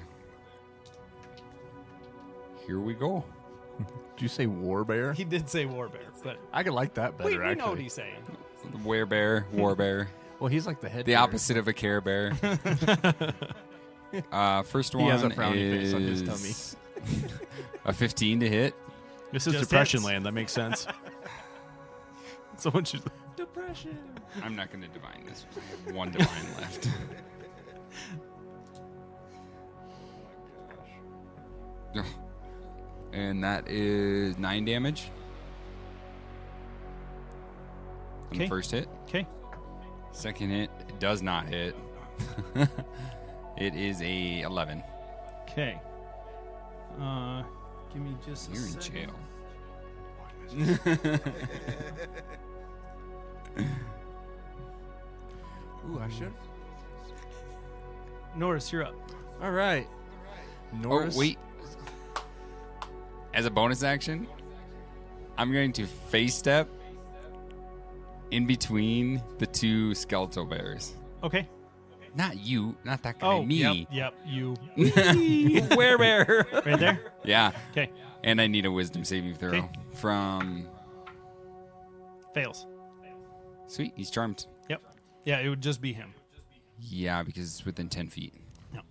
Here we go. Did you say war bear? He did say warbear, but I could like that better, we know actually. what he's saying. The werebear, warbear. Well, he's like the head The bear. opposite of a care bear. First He one has a frowny is face on his a 15 to hit. This is Just Depression hits. Land. That makes sense. Someone should. I'm not going to divine this. I have 1 divine left. Ugh. And that is 9 damage. On the Okay. first hit. Okay. Second hit does not hit. It is a 11. Okay. Give me just a You're in second. jail. Ooh, I should. Norris, you're up. All right. Norris. Oh, wait. As a bonus action, I'm going to face step in between the 2 skeletal bears. Okay. Not you, not that guy, Oh, me. Yep, you. Werebear. Right there? Yeah. Okay. And I need a wisdom saving throw Okay. from. Fails. Sweet, he's charmed. Yep. Yeah, it would just be him. Yeah, because it's within 10 feet. No.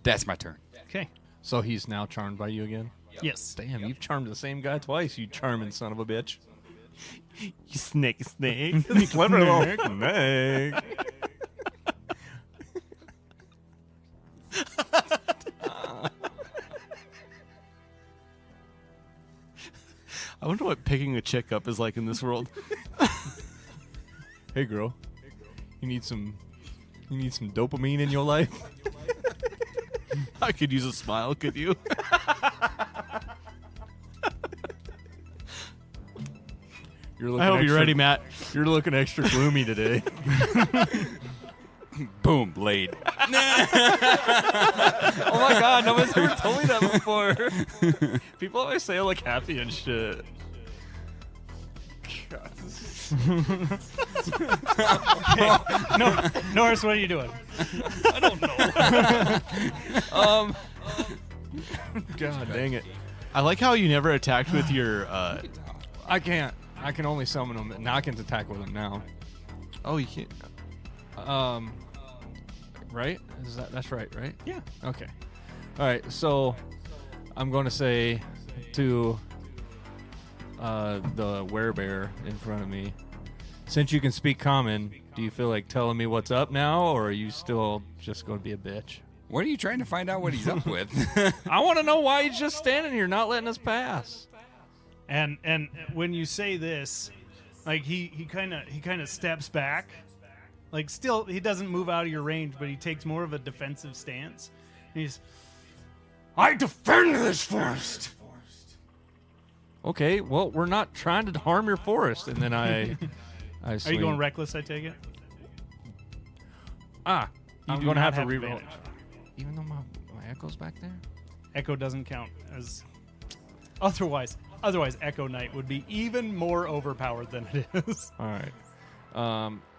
That's my turn. Okay. So he's now charmed by you again? Yes. Damn, you've charmed the same guy twice, you charming son of a bitch. You snake. Clever little snake. I wonder what picking a chick up is like in this world. Hey, girl. You need some dopamine in your life? I could use a smile, could you? You're looking I hope you're extra- ready, Matt. You're looking extra gloomy today. Boom, blade. Oh my god, nobody's ever told me that before. People always say I look happy and shit. God, this Norris, what are you doing? God dang it. I like how you never attacked with your. I can't. I can only summon him. Now I can attack with him now. Oh, you can't. Right? That's right, right? Yeah. Okay. All right. So I'm going to say to the werebear in front of me, since you can speak common, do you feel like telling me what's up now, or are you still just going to be a bitch? What are you trying to find out what he's up with? I want to know why he's just standing here, not letting us pass. And when you say this, like he kind of steps back, like still he doesn't move out of your range, but he takes more of a defensive stance. He's, I defend this forest. Okay, well, we're not trying to harm your forest. And then I Are swing. you going reckless? I take it. I'm do going to not have to have reroll. advantage. Even though my echo's back there? Echo doesn't count as. Otherwise, Echo Knight would be even more overpowered than it is. All right.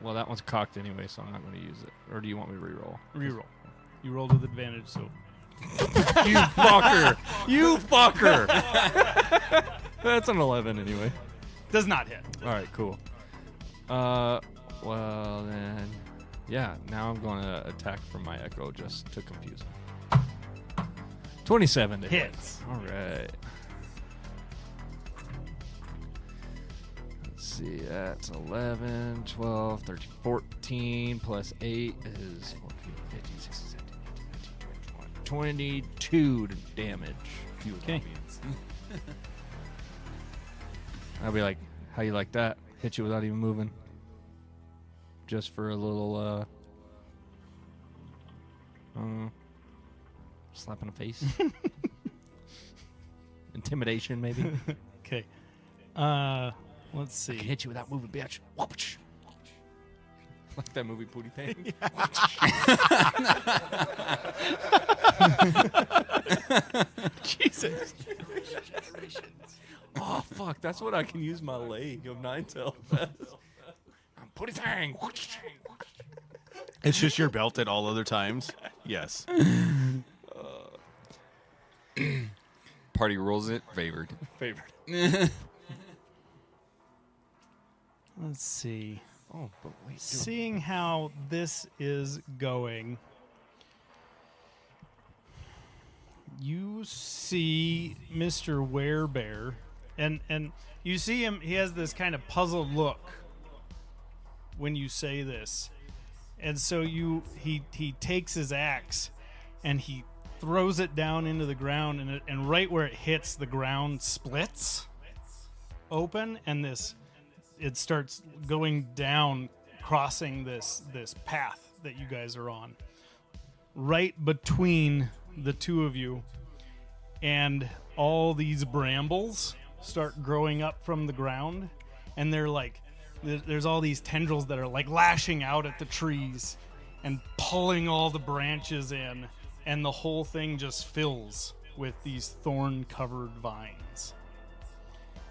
Well, that one's cocked anyway, so I'm not going to use it. Or do you want me to reroll? Reroll. You rolled with advantage, so You fucker! You fucker! That's an 11 anyway. does not hit. All right, cool. Well then, yeah. Now I'm going to attack from my echo just to confuse him. 27 to hit. Hits. All right. Let's see. That's 11, 12, 13, 14 plus 8 is 14, 15, 16, 17, 18, 19, 20, 22 damage. Okay. I'll be like, how you like that? Hit you without even moving. Just for a little, slap in the face. Intimidation, maybe. Okay. Let's I can see. hit you without moving, bitch. Whoopsh. Like that movie Pootie Tang. Jesus. Oh, fuck. That's what I can use my leg of Ninetale. I'm Pootie Tang. It's just your belt at all other times. Yes. Party rules it. Favored. Favorite. Let's see. Oh, but wait. Seeing how this is going, you see Mr. Werebear, and you see him. He has this kind of puzzled look when you say this, and so he takes his axe and he throws it down into the ground, and right where it hits, the ground splits open, and it starts going down, crossing this path that you guys are on, right between the two of you, and all these brambles start growing up from the ground, and they're like, there's all these tendrils that are like lashing out at the trees and pulling all the branches in, and the whole thing just fills with these thorn-covered vines.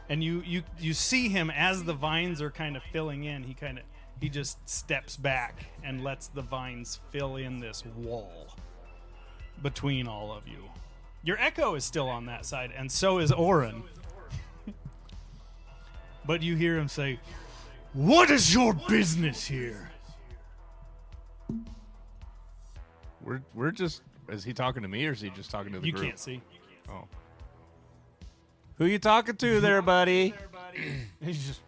And you see him as the vines are kind of filling in. He just steps back and lets the vines fill in this wall between all of you. Your echo is still on that side, and so is Orin. But you hear him say, "What is your business here?" We're just. Is he talking to me or is he just talking to the You group? can't see. Oh. Who you talking to there, buddy? He's just.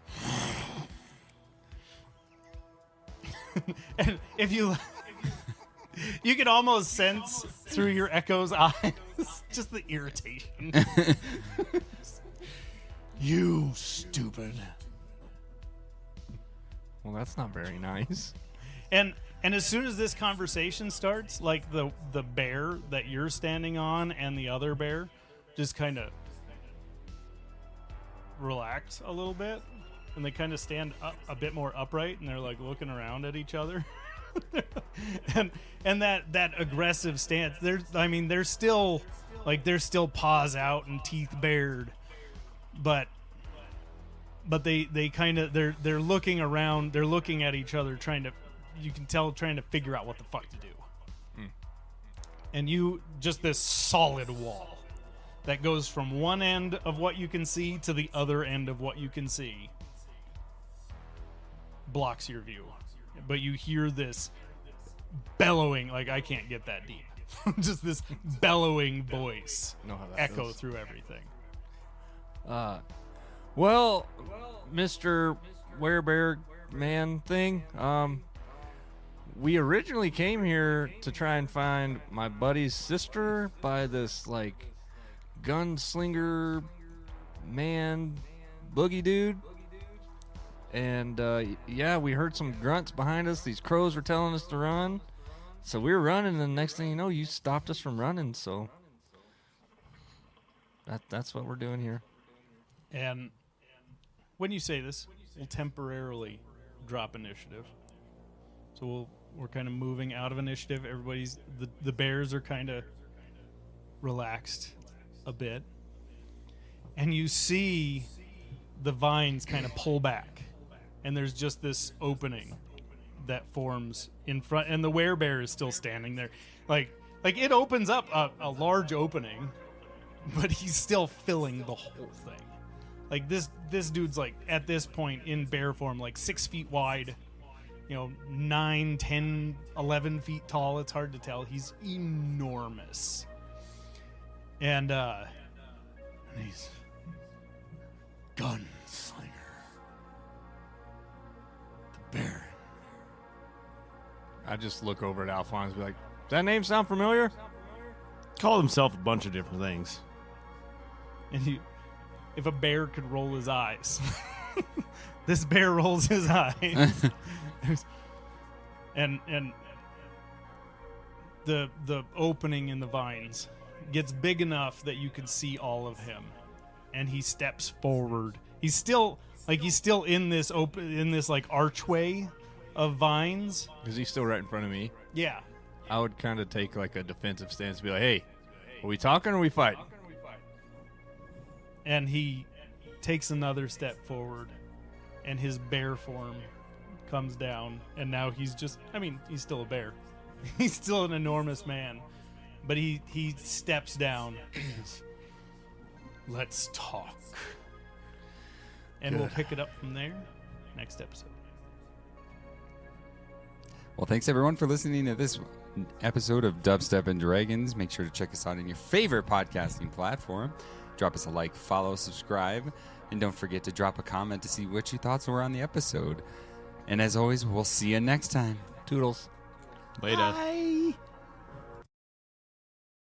And if you can almost sense through your echo's eyes just the irritation. You stupid. Well, that's not very nice. And as soon as this conversation starts, like the bear that you're standing on and the other bear just kind of relax a little bit, and they kind of stand up a bit more upright, and they're like looking around at each other. and that aggressive stance, they're still paws out and teeth bared, but they kind of they're looking around, they're looking at each other, trying to figure out what the fuck to do. And you just this solid wall that goes from one end of what you can see to the other end of what you can see blocks your view. But you hear this bellowing, like I can't get that deep. Just this bellowing voice Know how that echo feels. through everything. Well, Mr. Werebear man thing, we originally came here to try and find my buddy's sister by this, like, gunslinger man boogie dude. And, yeah, we heard some grunts behind us. These crows were telling us to run. So we were running, and the next thing you know, you stopped us from running, so that's what we're doing here. And when you say this, we'll temporarily drop initiative. So we're kind of moving out of initiative. Everybody's the bears are kind of relaxed a bit, and you see the vines kind of pull back, and there's just this opening that forms in front, and the werebear is still standing there, like it opens up a large opening, but he's still filling the whole thing. Like this dude's like at this point in bear form, like 6 feet wide, 9, 10, 11 feet tall. It's hard to tell. He's enormous. And he's Gunslinger. The Baron. I just look over at Alphonse and be like, does that name sound familiar? Called himself a bunch of different things. and if a bear could roll his eyes, this bear rolls his eyes. and the opening in the vines gets big enough that you can see all of him, and he steps forward. He's still in this like archway of vines. Is he still right in front of me? Yeah. I would kind of take like a defensive stance and be like, hey, are we talking or are we fighting? And he takes another step forward, and his bear form comes down, and now he's he's still a bear. He's still an enormous man, but he steps down. Let's talk. And we'll pick it up from there next episode. Well, thanks everyone for listening to this episode of Dubstep and Dragons. Make sure to check us out on your favorite podcasting platform. Drop us a like, follow, subscribe, and don't forget to drop a comment to see what your thoughts were on the episode. And as always, we'll see you next time. Toodles. Later. Bye.